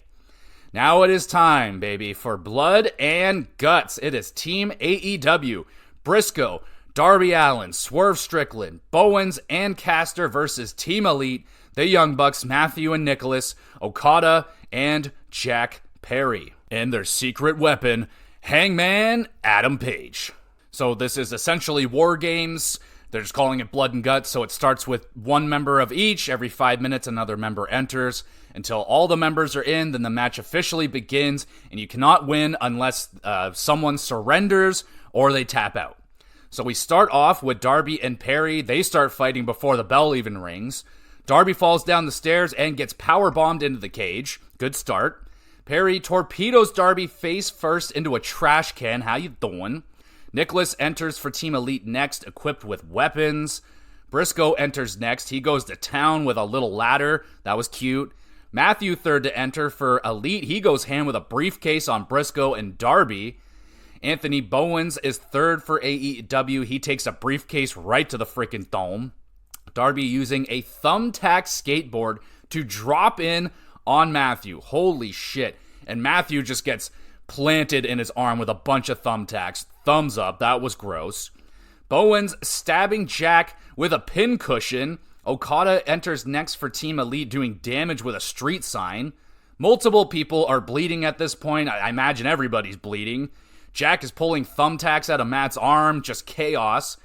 Now it is time, baby, for blood and guts. It is Team AEW, Briscoe, Darby Allin, Swerve Strickland, Bowens, and Caster versus Team Elite, the Young Bucks, Matthew and Nicholas, Okada, and Jack Perry. And their secret weapon, Hangman Adam Page. So this is essentially War Games. They're just calling it Blood and Guts, so it starts with one member of each. Every 5 minutes, another member enters. Until all the members are in, then the match officially begins, and you cannot win unless someone surrenders or they tap out. So we start off with Darby and Perry. They start fighting before the bell even rings. Darby falls down the stairs and gets powerbombed into the cage. Good start. Perry torpedoes Darby face first into a trash can. How you doing? Nicholas enters for Team Elite next, equipped with weapons. Briscoe enters next. He goes to town with a little ladder. That was cute. Matthew third to enter for Elite. He goes ham with a briefcase on Briscoe and Darby. Anthony Bowens is third for AEW. He takes a briefcase right to the freaking dome. Darby using a thumbtack skateboard to drop in on Matthew. Holy shit. And Matthew just gets planted in his arm with a bunch of thumbtacks. Thumbs up. That was gross. Bowens stabbing Jack with a pincushion. Okada enters next for Team Elite, doing damage with a street sign. Multiple people are bleeding at this point. I imagine everybody's bleeding. Jack is pulling thumbtacks out of Matt's arm. Just chaos.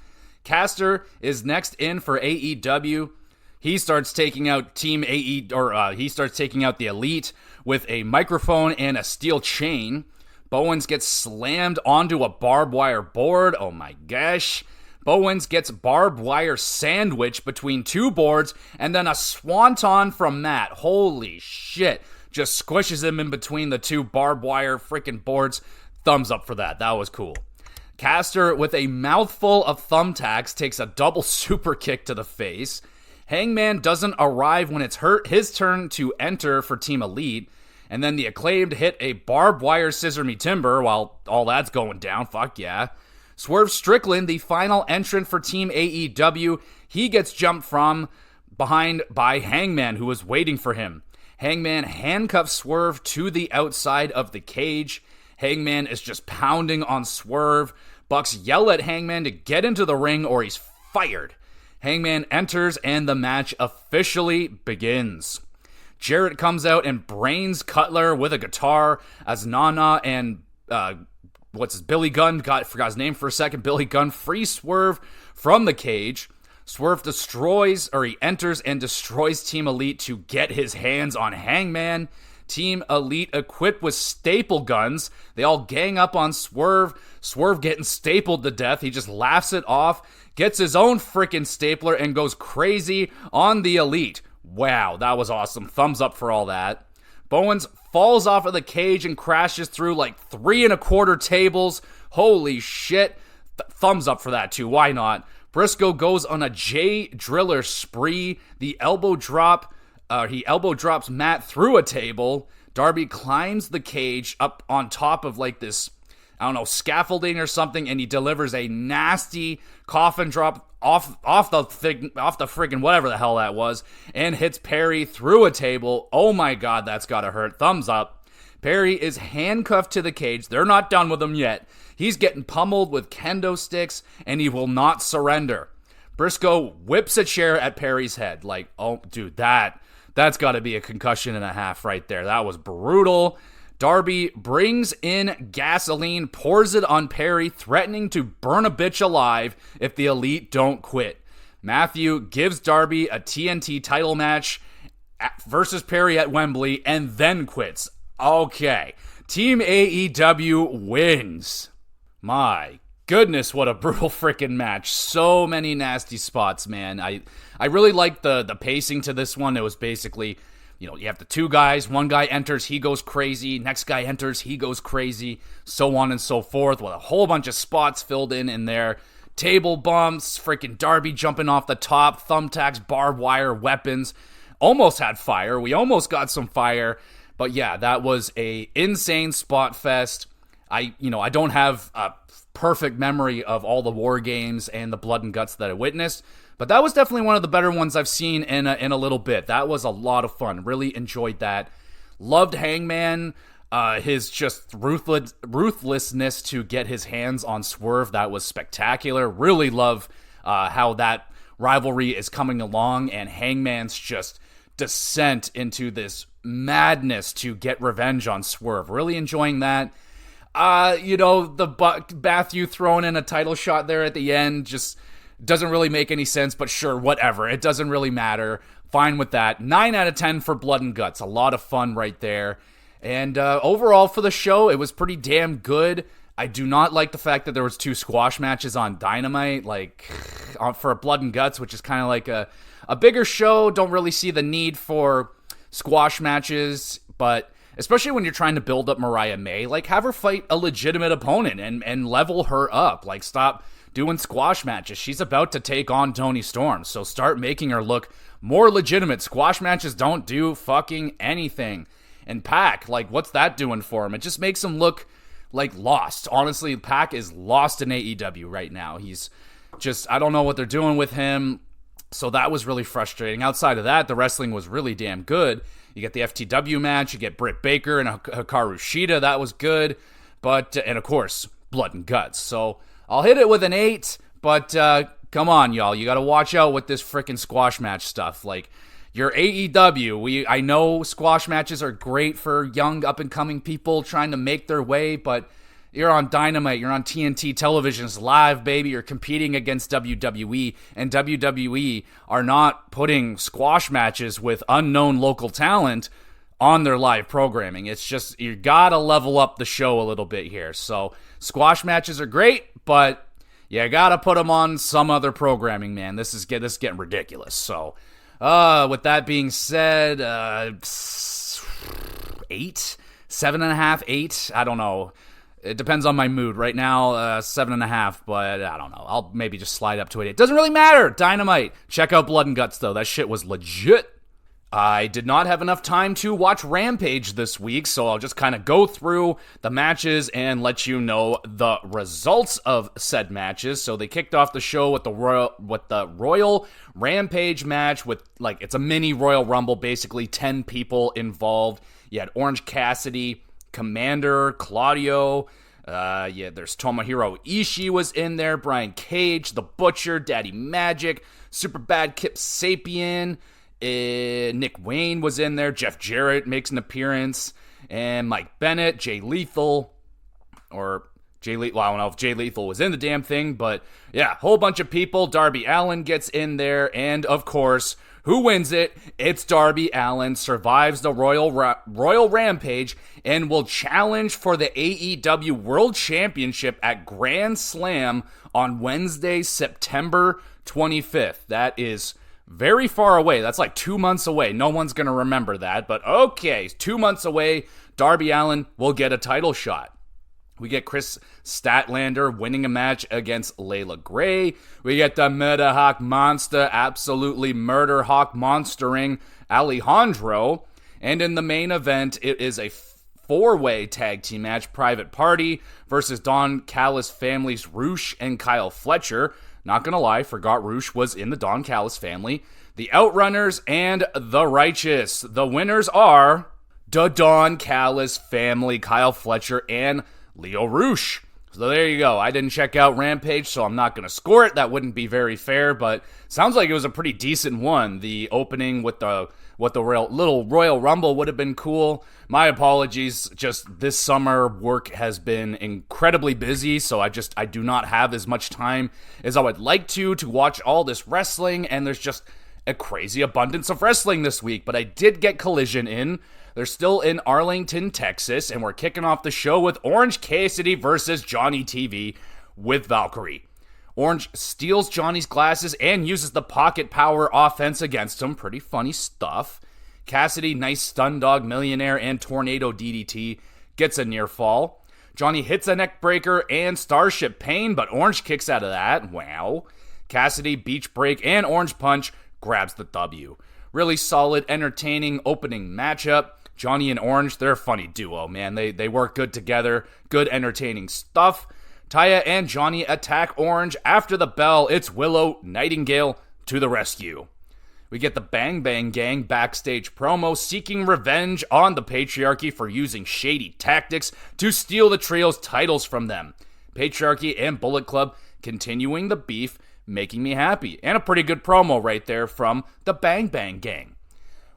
Caster is next in for AEW. He starts taking out he starts taking out the Elite with a microphone and a steel chain. Bowens gets slammed onto a barbed wire board. Oh my gosh. Bowens gets barbed wire sandwich between two boards and then a swanton from Matt. Holy shit. Just squishes him in between the two barbed wire freaking boards. Thumbs up for that. That was cool. Caster, with a mouthful of thumbtacks, takes a double super kick to the face. Hangman doesn't arrive when it's his turn to enter for Team Elite. And then the Acclaimed hit a barbed wire scissor me timber while all that's going down. Fuck yeah. Swerve Strickland, the final entrant for Team AEW, he gets jumped from behind by Hangman, who was waiting for him. Hangman handcuffs Swerve to the outside of the cage. Hangman is just pounding on Swerve. Bucks yell at Hangman to get into the ring or he's fired. Hangman enters and the match officially begins. Jarrett comes out and brains Cutler with a guitar as Nana and Billy Gunn, forgot his name for a second, Billy Gunn free Swerve from the cage. Swerve he enters and destroys Team Elite to get his hands on Hangman. Team Elite equipped with staple guns. They all gang up on Swerve. Swerve getting stapled to death. He just laughs it off, gets his own freaking stapler, and goes crazy on the Elite. Wow, that was awesome. Thumbs up for all that. Bowens falls off of the cage and crashes through like 3 1/4 tables. Holy shit. Thumbs up for that too. Why not? Briscoe goes on a J Driller spree. The elbow drop. He elbow drops Matt through a table. Darby climbs the cage up on top of like this, I don't know, scaffolding or something, and he delivers a nasty coffin drop off the freaking whatever the hell that was, and hits Perry through a table. Oh my god, that's gotta hurt. Thumbs up. Perry is handcuffed to the cage. They're not done with him yet. He's getting pummeled with kendo sticks, and he will not surrender. Briscoe whips a chair at Perry's head. Like, oh, dude, that's got to be a concussion and a half right there. That was brutal. Darby brings in gasoline, pours it on Perry, threatening to burn a bitch alive if the Elite don't quit. Matthew gives Darby a TNT title match versus Perry at Wembley and then quits. Okay. Team AEW wins. My goodness, what a brutal freaking match. So many nasty spots, man. I really liked the pacing to this one. It was basically, you have the two guys. One guy enters, he goes crazy. Next guy enters, he goes crazy. So on and so forth, with a whole bunch of spots filled in there. Table bumps, freaking Darby jumping off the top, thumbtacks, barbed wire, weapons. Almost had fire. We almost got some fire. But yeah, that was a insane spot fest. I don't have a perfect memory of all the War Games and the blood and guts that I witnessed, but that was definitely one of the better ones I've seen in a little bit. That was a lot of fun. Really enjoyed that. Loved Hangman. His just ruthlessness to get his hands on Swerve, that was spectacular. Really love how that rivalry is coming along, and Hangman's just descent into this madness to get revenge on Swerve. Really enjoying that. The Matthew throwing in a title shot there at the end just doesn't really make any sense, but sure, whatever. It doesn't really matter. Fine with that. 9 out of 10 for Blood and Guts. A lot of fun right there. And overall for the show, it was pretty damn good. I do not like the fact that there was 2 squash matches on Dynamite, for Blood and Guts, which is kind of like a bigger show. Don't really see the need for squash matches, but especially when you're trying to build up Mariah May, have her fight a legitimate opponent and level her up. Stop doing squash matches. She's about to take on Toni Storm, so start making her look more legitimate. Squash matches don't do fucking anything. And Pac, what's that doing for him? It just makes him look lost. Honestly, Pac is lost in AEW right now. He's just, I don't know what they're doing with him. So that was really frustrating. Outside of that, the wrestling was really damn good. You get the FTW match, you get Britt Baker and Hikaru Shida. That was good. But, and of course, Blood and Guts. So I'll hit it with an 8, but come on, y'all. You got to watch out with this freaking squash match stuff. Your AEW, I know squash matches are great for young up-and-coming people trying to make their way, but you're on Dynamite, you're on TNT televisions live, baby. You're competing against WWE, and WWE are not putting squash matches with unknown local talent on their live programming. It's just, you gotta level up the show a little bit here. So, squash matches are great, but you gotta put them on some other programming, man. This is getting ridiculous. So, with that being said, 8? 7.5, 8? I don't know. It depends on my mood. Right now, 7.5, but I don't know. I'll maybe just slide up to it. It doesn't really matter. Dynamite. Check out Blood and Guts, though. That shit was legit. I did not have enough time to watch Rampage this week, so I'll just kind of go through the matches and let you know the results of said matches. So they kicked off the show with the Royal Rampage match with, it's a mini Royal Rumble, basically 10 people involved. You had Orange Cassidy, Commander, Claudio, there's Tomohiro Ishii was in there, Brian Cage, The Butcher, Daddy Magic, Superbad Kip Sapien, Nick Wayne was in there, Jeff Jarrett makes an appearance, and Mike Bennett, Jay Lethal, I don't know if Jay Lethal was in the damn thing, but yeah, whole bunch of people. Darby Allin gets in there, and of course, who wins it? It's Darby Allin, survives the Royal Rampage, and will challenge for the AEW World Championship at Grand Slam on Wednesday, September 25th. That is very far away. That's 2 months away. No one's going to remember that, but okay, 2 months away, Darby Allin will get a title shot. We get Chris Statlander winning a match against Layla Gray. We get the Meta Hawk Monster absolutely murder Hawk monstering Alejandro. And in the main event, it is a 4-way tag team match. Private Party versus Don Callis family's Roosh and Kyle Fletcher. Not gonna lie, forgot Roosh was in the Don Callis family. The Outrunners and The Righteous. The winners are the Don Callis family, Kyle Fletcher and Leo Roosh. So there you go. I didn't check out Rampage, so I'm not going to score it. That wouldn't be very fair, but sounds like it was a pretty decent one. The opening with the what the little Royal Rumble would have been cool. My apologies, just this summer work has been incredibly busy, so I do not have as much time as I would like to watch all this wrestling, and there's just a crazy abundance of wrestling this week. But I did get Collision in. They're still in Arlington, Texas, and we're kicking off the show with Orange Cassidy versus Johnny TV with Valkyrie. Orange steals Johnny's glasses and uses the pocket power offense against him. Pretty funny stuff. Cassidy, nice stun dog, millionaire, and tornado DDT. Gets a near fall. Johnny hits a neck breaker and Starship Pain, but Orange kicks out of that. Wow. Cassidy, beach break, and Orange punch grabs the W. Really solid, entertaining opening matchup. Johnny and Orange, they're a funny duo, man. They work good together. Good, entertaining stuff. Taya and Johnny attack Orange. After the bell, it's Willow Nightingale to the rescue. We get the Bang Bang Gang backstage promo seeking revenge on the Patriarchy for using shady tactics to steal the trio's titles from them. Patriarchy and Bullet Club continuing the beef, making me happy. And a pretty good promo right there from the Bang Bang Gang.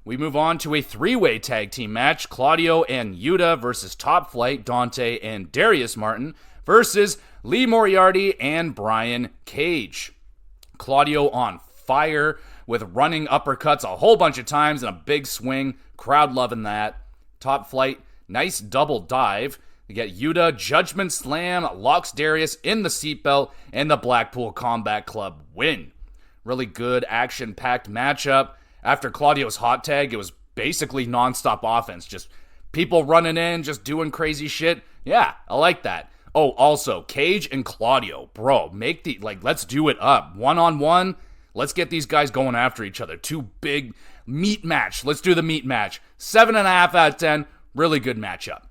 We move on to a three-way tag team match. Claudio and Yuta versus Top Flight, Dante and Darius Martin versus Lee Moriarty and Brian Cage. Claudio on fire with running uppercuts a whole bunch of times and a big swing. Crowd loving that. Top Flight, nice double dive. You get Yuta, Judgment Slam, locks Darius in the seatbelt, and the Blackpool Combat Club win. Really good action-packed matchup. After Claudio's hot tag, it was basically non-stop offense. Just people running in, just doing crazy shit. Yeah, I like that. Oh, also, Cage and Claudio. Bro, let's do it up. One-on-one, let's get these guys going after each other. Two big meat match. Let's do the meat match. 7.5 out of 10. Really good matchup.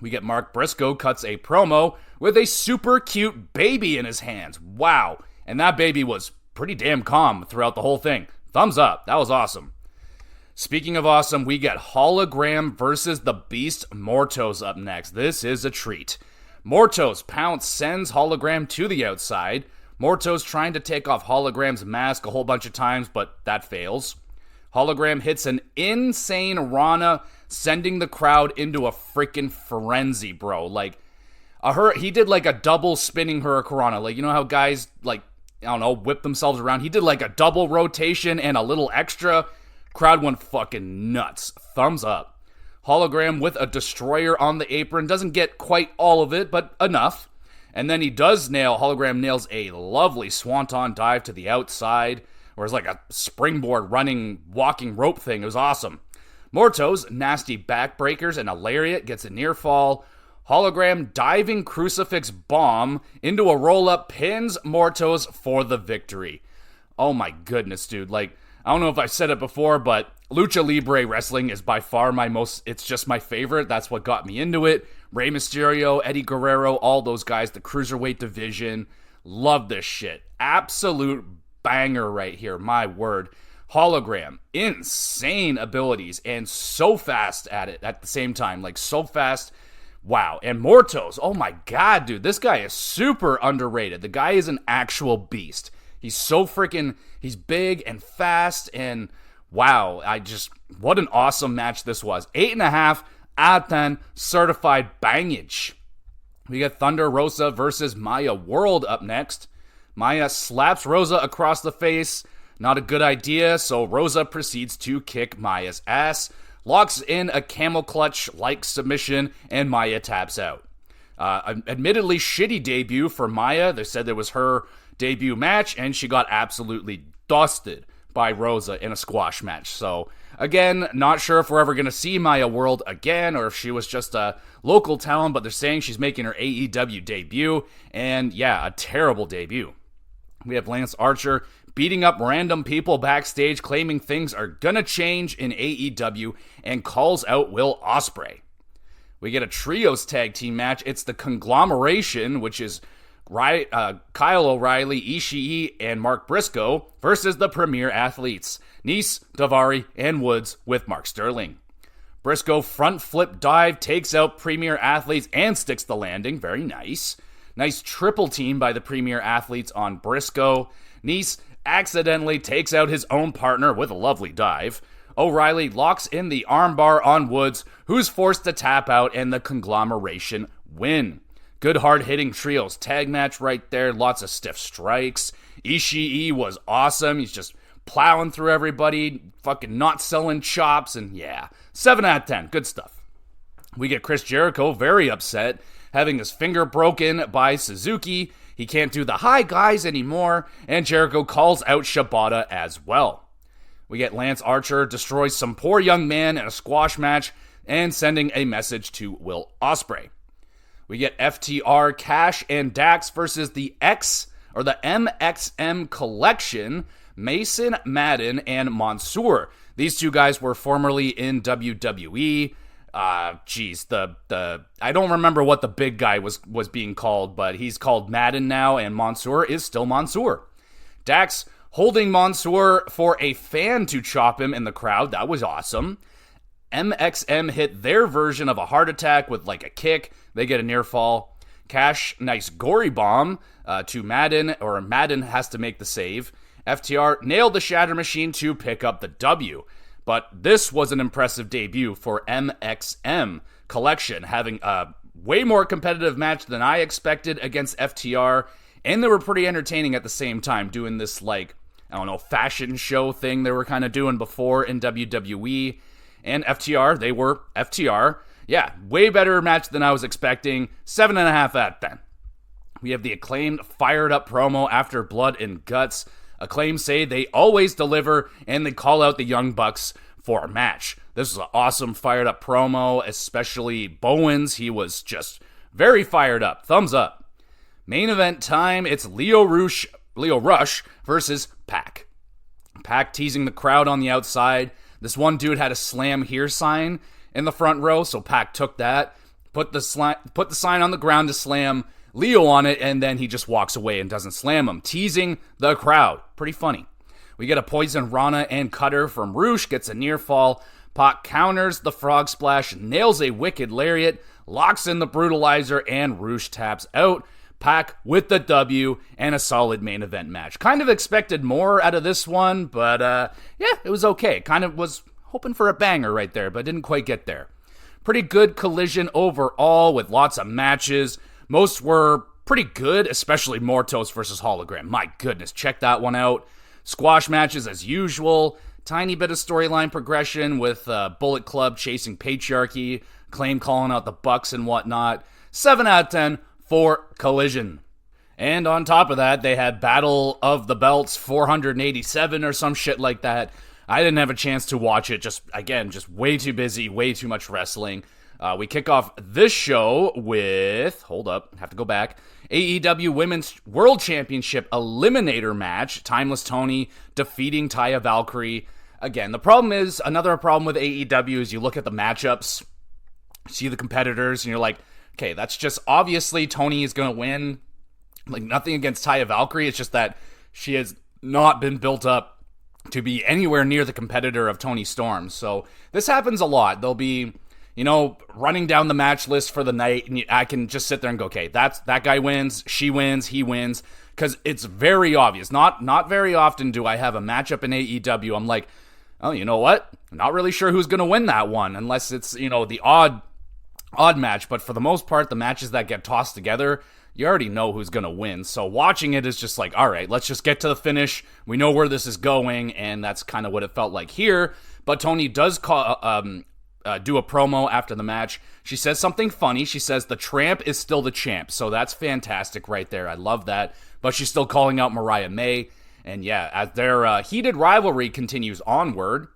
We get Mark Briscoe cuts a promo with a super cute baby in his hands. Wow. And that baby was pretty damn calm throughout the whole thing. Thumbs up. That was awesome. Speaking of awesome, we get Hologram versus the Beast Mortos up next. This is a treat. Mortos pounce sends Hologram to the outside. Mortos trying to take off Hologram's mask a whole bunch of times, but that fails. Hologram hits an insane Rana, sending the crowd into a freaking frenzy, bro. He did like a double spinning Hurricanrana. Like, you know how guys, whip themselves around? He did like a double rotation and a little extra. Crowd went fucking nuts. Thumbs up. Hologram with a destroyer on the apron. Doesn't get quite all of it, but enough. And then Hologram nails a lovely swanton dive to the outside, where it's like a springboard walking rope thing. It was awesome. Mortos, nasty backbreakers and a lariat, gets a near fall. Hologram diving crucifix bomb into a roll-up, pins Mortos for the victory. Oh my goodness, dude. I don't know if I've said it before, but Lucha Libre wrestling is by far it's just my favorite. That's what got me into it. Rey Mysterio, Eddie Guerrero, all those guys, the cruiserweight division. Love this shit. Absolute banger right here, my word. Hologram, insane abilities and so fast at it at the same time. So fast. Wow. And Mortos, oh my god, dude. This guy is super underrated. The guy is an actual beast. He's so he's big and fast, and wow, what an awesome match this was. 8.5 out of 10, certified bangage. We got Thunder Rosa versus Maya World up next. Maya slaps Rosa across the face. Not a good idea, so Rosa proceeds to kick Maya's ass, locks in a camel clutch-like submission, and Maya taps out. Admittedly shitty debut for Maya. They said it was her debut match, and she got absolutely dusted by Rosa in a squash match. So, again, not sure if we're ever going to see Maya World again, or if she was just a local talent, but they're saying she's making her AEW debut, and yeah, a terrible debut. We have Lance Archer beating up random people backstage, claiming things are going to change in AEW, and calls out Will Ospreay. We get a trios tag team match. It's the Conglomeration, which is Kyle O'Reilly, Ishii, and Mark Briscoe versus the Premier Athletes, Nice, Davari, and Woods with Mark Sterling. Briscoe front flip dive takes out Premier Athletes and sticks the landing. Very nice. Nice triple team by the Premier Athletes on Briscoe. Nice accidentally takes out his own partner with a lovely dive. O'Reilly locks in the armbar on Woods, who's forced to tap out, and the conglomeration win. Good hard-hitting trios tag match right there. Lots of stiff strikes. Ishii was awesome. He's just plowing through everybody, fucking not selling chops, and yeah, 7 out of 10. Good stuff. We get Chris Jericho very upset, having his finger broken by Suzuki. He can't do the hi guys anymore, and Jericho calls out Shibata as well. We get Lance Archer destroy some poor young man in a squash match and sending a message to Will Ospreay. We get FTR, Cash, and Dax versus the MXM Collection, Mason, Madden, and Mansoor. These two guys were formerly in WWE. I don't remember what the big guy was being called, but he's called Madden now, and Mansoor is still Mansoor. Dax holding Mansoor for a fan to chop him in the crowd. That was awesome. MXM hit their version of a heart attack with like a kick. They get a near fall. Cash, nice gory bomb to Madden, or Madden has to make the save. FTR nailed the Shatter Machine to pick up the W. But this was an impressive debut for MXM Collection, having a way more competitive match than I expected against FTR, and they were pretty entertaining at the same time, doing this, like, I don't know, fashion show thing they were kind of doing before in WWE. And FTR, they were FTR. Yeah, way better match than I was expecting. 7.5 out of 10. We have the Acclaimed fired up promo after Blood and Guts. Acclaim say they always deliver, and they call out the Young Bucks for a match. This was an awesome fired up promo, especially Bowens. He was just very fired up. Thumbs up. Main event time, it's Leo Rush versus Pac. Pac teasing the crowd on the outside. This one dude had a slam here sign in the front row, so Pac took that, put the sign on the ground to slam Leo on it, and then he just walks away and doesn't slam him, teasing the crowd. Pretty funny. We get a Poison Rana and Cutter from Roosh, gets a near fall. Pac counters the frog splash, nails a wicked lariat, locks in the brutalizer, and Roosh taps out. Pac with the W and a solid main event match. Kind of expected more out of this one, but yeah, it was okay. Kind of was hoping for a banger right there, but didn't quite get there. Pretty good collision overall with lots of matches. Most were pretty good, especially Mortos versus Hologram. My goodness, check that one out. Squash matches as usual. Tiny bit of storyline progression with Bullet Club chasing Patriarchy, Claim calling out the Bucks and whatnot. 7 out of 10 for Collision. And on top of that, they had Battle of the Belts 487 or some shit like that. I didn't have a chance to watch it. Just way too busy, way too much wrestling. We kick off this show with, hold up, have to go back, AEW Women's World Championship Eliminator match. Timeless Tony defeating Taya Valkyrie. Again, another problem with AEW is you look at the matchups, see the competitors, and you're like, okay, that's just obviously Tony is going to win. Like, nothing against Taya Valkyrie. It's just that she has not been built up to be anywhere near the competitor of Toni Storm. So this happens a lot. They'll be, running down the match list for the night, and I can just sit there and go, okay, that guy wins, she wins, he wins, because it's very obvious. Not very often do I have a matchup in AEW. I'm like, oh, you know what? I'm not really sure who's going to win that one, unless it's, the odd match. But for the most part, the matches that get tossed together, you already know who's going to win. So watching it is just like, all right, let's just get to the finish. We know where this is going, and that's kind of what it felt like here. But Tony does do a promo after the match. She says something funny. She says the tramp is still the champ. So that's fantastic right there. I love that. But she's still calling out Mariah May. And yeah, as their heated rivalry continues onward,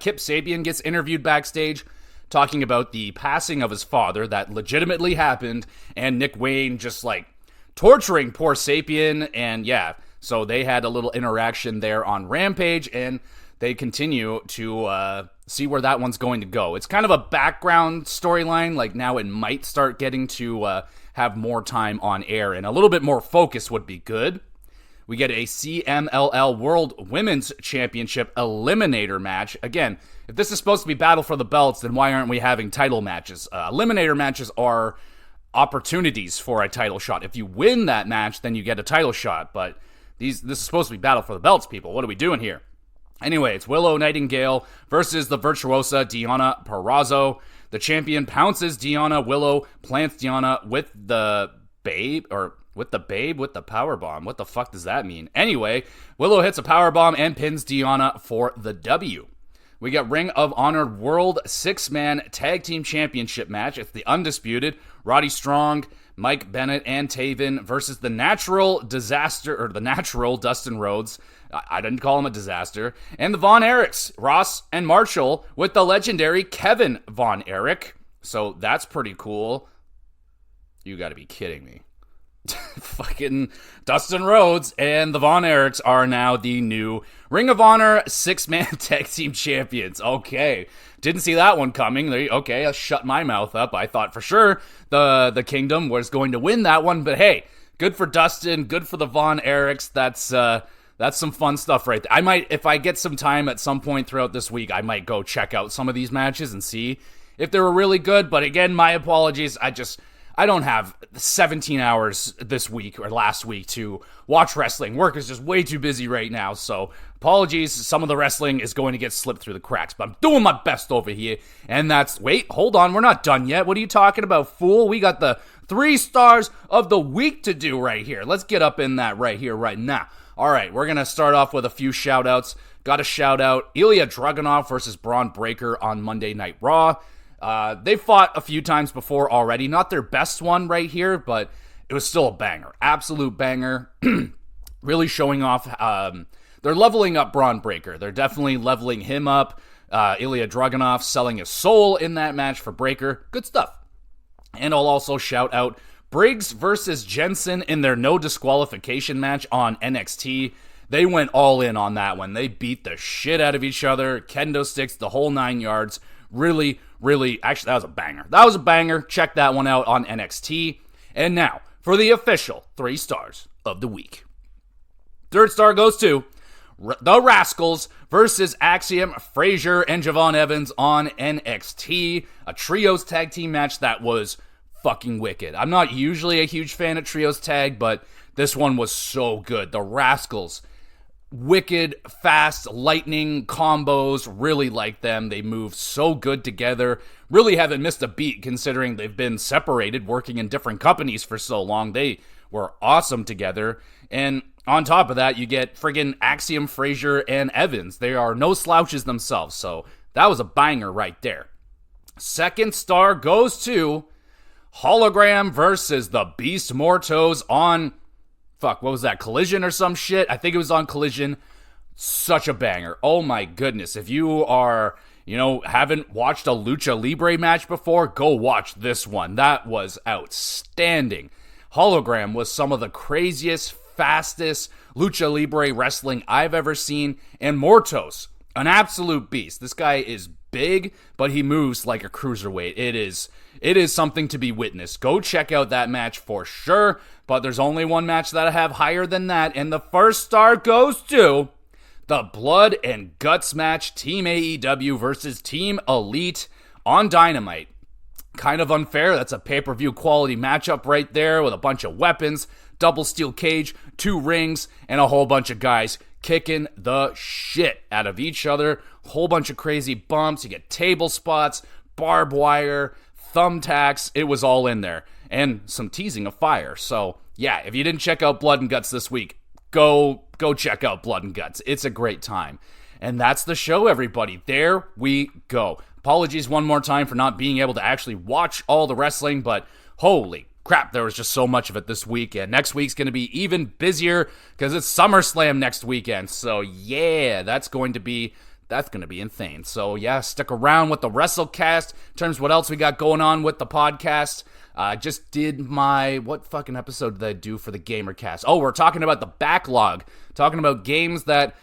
Kip Sabian gets interviewed backstage talking about the passing of his father that legitimately happened, and Nick Wayne just like torturing poor Sapien. And yeah, so they had a little interaction there on Rampage, and they continue to see where that one's going to go. It's kind of a background storyline. Like, now it might start getting to have more time on air, and a little bit more focus would be good. We get a CMLL World Women's Championship Eliminator match. Again, if this is supposed to be Battle for the Belts, then why aren't we having title matches? Eliminator matches are opportunities for a title shot. If you win that match, then you get a title shot. But this is supposed to be Battle for the Belts, people. What are we doing here? Anyway, it's Willow Nightingale versus the virtuosa Deonna Purrazzo. The champion pounces Deonna. Willow plants Deonna with the babe, with the powerbomb. What the fuck does that mean? Anyway, Willow hits a powerbomb and pins Deonna for the W. We got Ring of Honor World 6-Man Tag Team Championship match. It's the Undisputed, Roddy Strong, Mike Bennett, and Taven versus the Natural Dustin Rhodes. I didn't call him a disaster. And the Von Erichs, Ross and Marshall, with the legendary Kevin Von Erich. So that's pretty cool. You gotta be kidding me. Fucking Dustin Rhodes and the Von Erichs are now the new Ring of Honor 6-Man Tag Team Champions. Okay. Didn't see that one coming. Okay, I'll shut my mouth up. I thought for sure the Kingdom was going to win that one. But hey, good for Dustin. Good for the Von Erichs. That's some fun stuff right there. I might, if I get some time at some point throughout this week, I might go check out some of these matches and see if they were really good. But again, my apologies. I don't have 17 hours this week or last week to watch wrestling. Work is just way too busy right now. So apologies. Some of the wrestling is going to get slipped through the cracks, but I'm doing my best over here. And wait, hold on. We're not done yet. What are you talking about, fool? We got the 3 stars of the week to do right here. Let's get up in that right here, right now. All right, we're going to start off with a few shout-outs. Got to shout out Ilya Dragunov versus Braun Breaker on Monday Night Raw. They fought a few times before already. Not their best one right here, but it was still a banger. Absolute banger. Really showing off. They're leveling up Braun Breaker. They're definitely leveling him up. Ilya Dragunov selling his soul in that match for Breaker. Good stuff. And I'll also shout out Briggs versus Jensen in their no disqualification match on NXT. They went all in on that one. They beat the shit out of each other. Kendo sticks, the whole 9 yards. Really, actually, that was a banger. That was a banger. Check that one out on NXT. And now, for the official 3 stars of the week. 3rd star goes to the Rascals versus Axiom, Frazier, and Javon Evans on NXT. A trios tag team match that was fucking wicked. I'm not usually a huge fan of trios tag, but this one was so good. The Rascals, wicked, fast, lightning combos. Really like them. They move so good together. Really haven't missed a beat considering they've been separated, working in different companies for so long. They were awesome together. And on top of that, you get friggin' Axiom, Frazier, and Evans. They are no slouches themselves. So that was a banger right there. 2nd star goes to Hologram versus the Beast Mortos on, what was that, Collision or some shit? I think it was on Collision. Such a banger. Oh my goodness. If you are, haven't watched a Lucha Libre match before, go watch this one. That was outstanding. Hologram was some of the craziest, fastest Lucha Libre wrestling I've ever seen. And Mortos, an absolute beast. This guy is big, but he moves like a cruiserweight. It is something to be witnessed. Go check out that match for sure, but there's only one match that I have higher than that, and the 1st star goes to the Blood and Guts match, Team AEW versus Team Elite on Dynamite. Kind of unfair. That's a pay-per-view quality matchup right there with a bunch of weapons, double steel cage, 2 rings, and a whole bunch of guys kicking the shit out of each other. Whole bunch of crazy bumps. You get table spots, barbed wire, thumbtacks. It was all in there. And some teasing of fire. So, yeah, if you didn't check out Blood and Guts this week, go check out Blood and Guts. It's a great time. And that's the show, everybody. There we go. Apologies one more time for not being able to actually watch all the wrestling, but holy crap, there was just so much of it this week. And next week's going to be even busier because it's SummerSlam next weekend. So, yeah, that's going to be insane. So, yeah, stick around with the WrestleCast. In terms of what else we got going on with the podcast, I just did what fucking episode did I do for the GamerCast? Oh, we're talking about the backlog. Talking about games that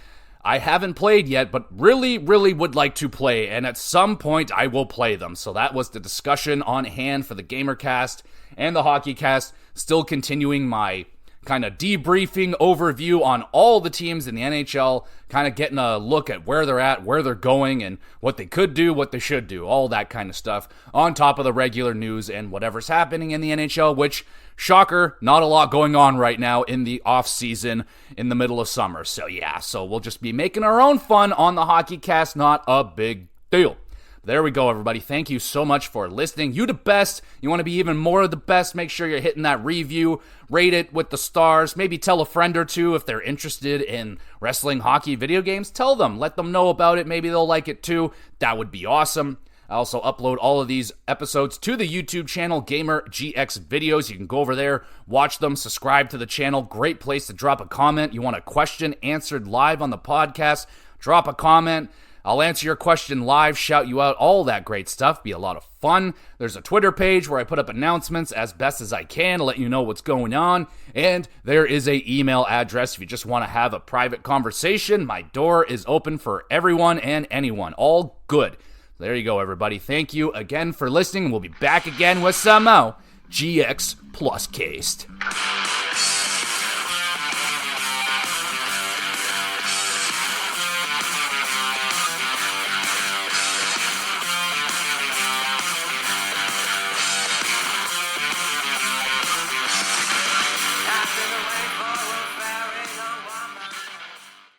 I haven't played yet, but really, really would like to play. And at some point, I will play them. So that was the discussion on hand for the GamerCast and the HockeyCast. Still continuing my kind of debriefing overview on all the teams in the NHL, kind of getting a look at where they're at, where they're going, and what they could do, what they should do, all that kind of stuff on top of the regular news and whatever's happening in the NHL, which, shocker, not a lot going on right now in the off season in the middle of summer. So we'll just be making our own fun on the Hockey Cast, not a big deal. There we go, everybody. Thank you so much for listening. You the best. You want to be even more of the best, make sure you're hitting that review. Rate it with the stars. Maybe tell a friend or two if they're interested in wrestling, hockey, video games. Tell them. Let them know about it. Maybe they'll like it too. That would be awesome. I also upload all of these episodes to the YouTube channel, Gamer GX Videos. You can go over there, watch them, subscribe to the channel. Great place to drop a comment. You want a question answered live on the podcast, drop a comment. I'll answer your question live, shout you out, all that great stuff. Be a lot of fun. There's a Twitter page where I put up announcements as best as I can to let you know what's going on. And there is a email address if you just want to have a private conversation. My door is open for everyone and anyone. All good. There you go, everybody. Thank you again for listening. We'll be back again with some more GX Plus Cast.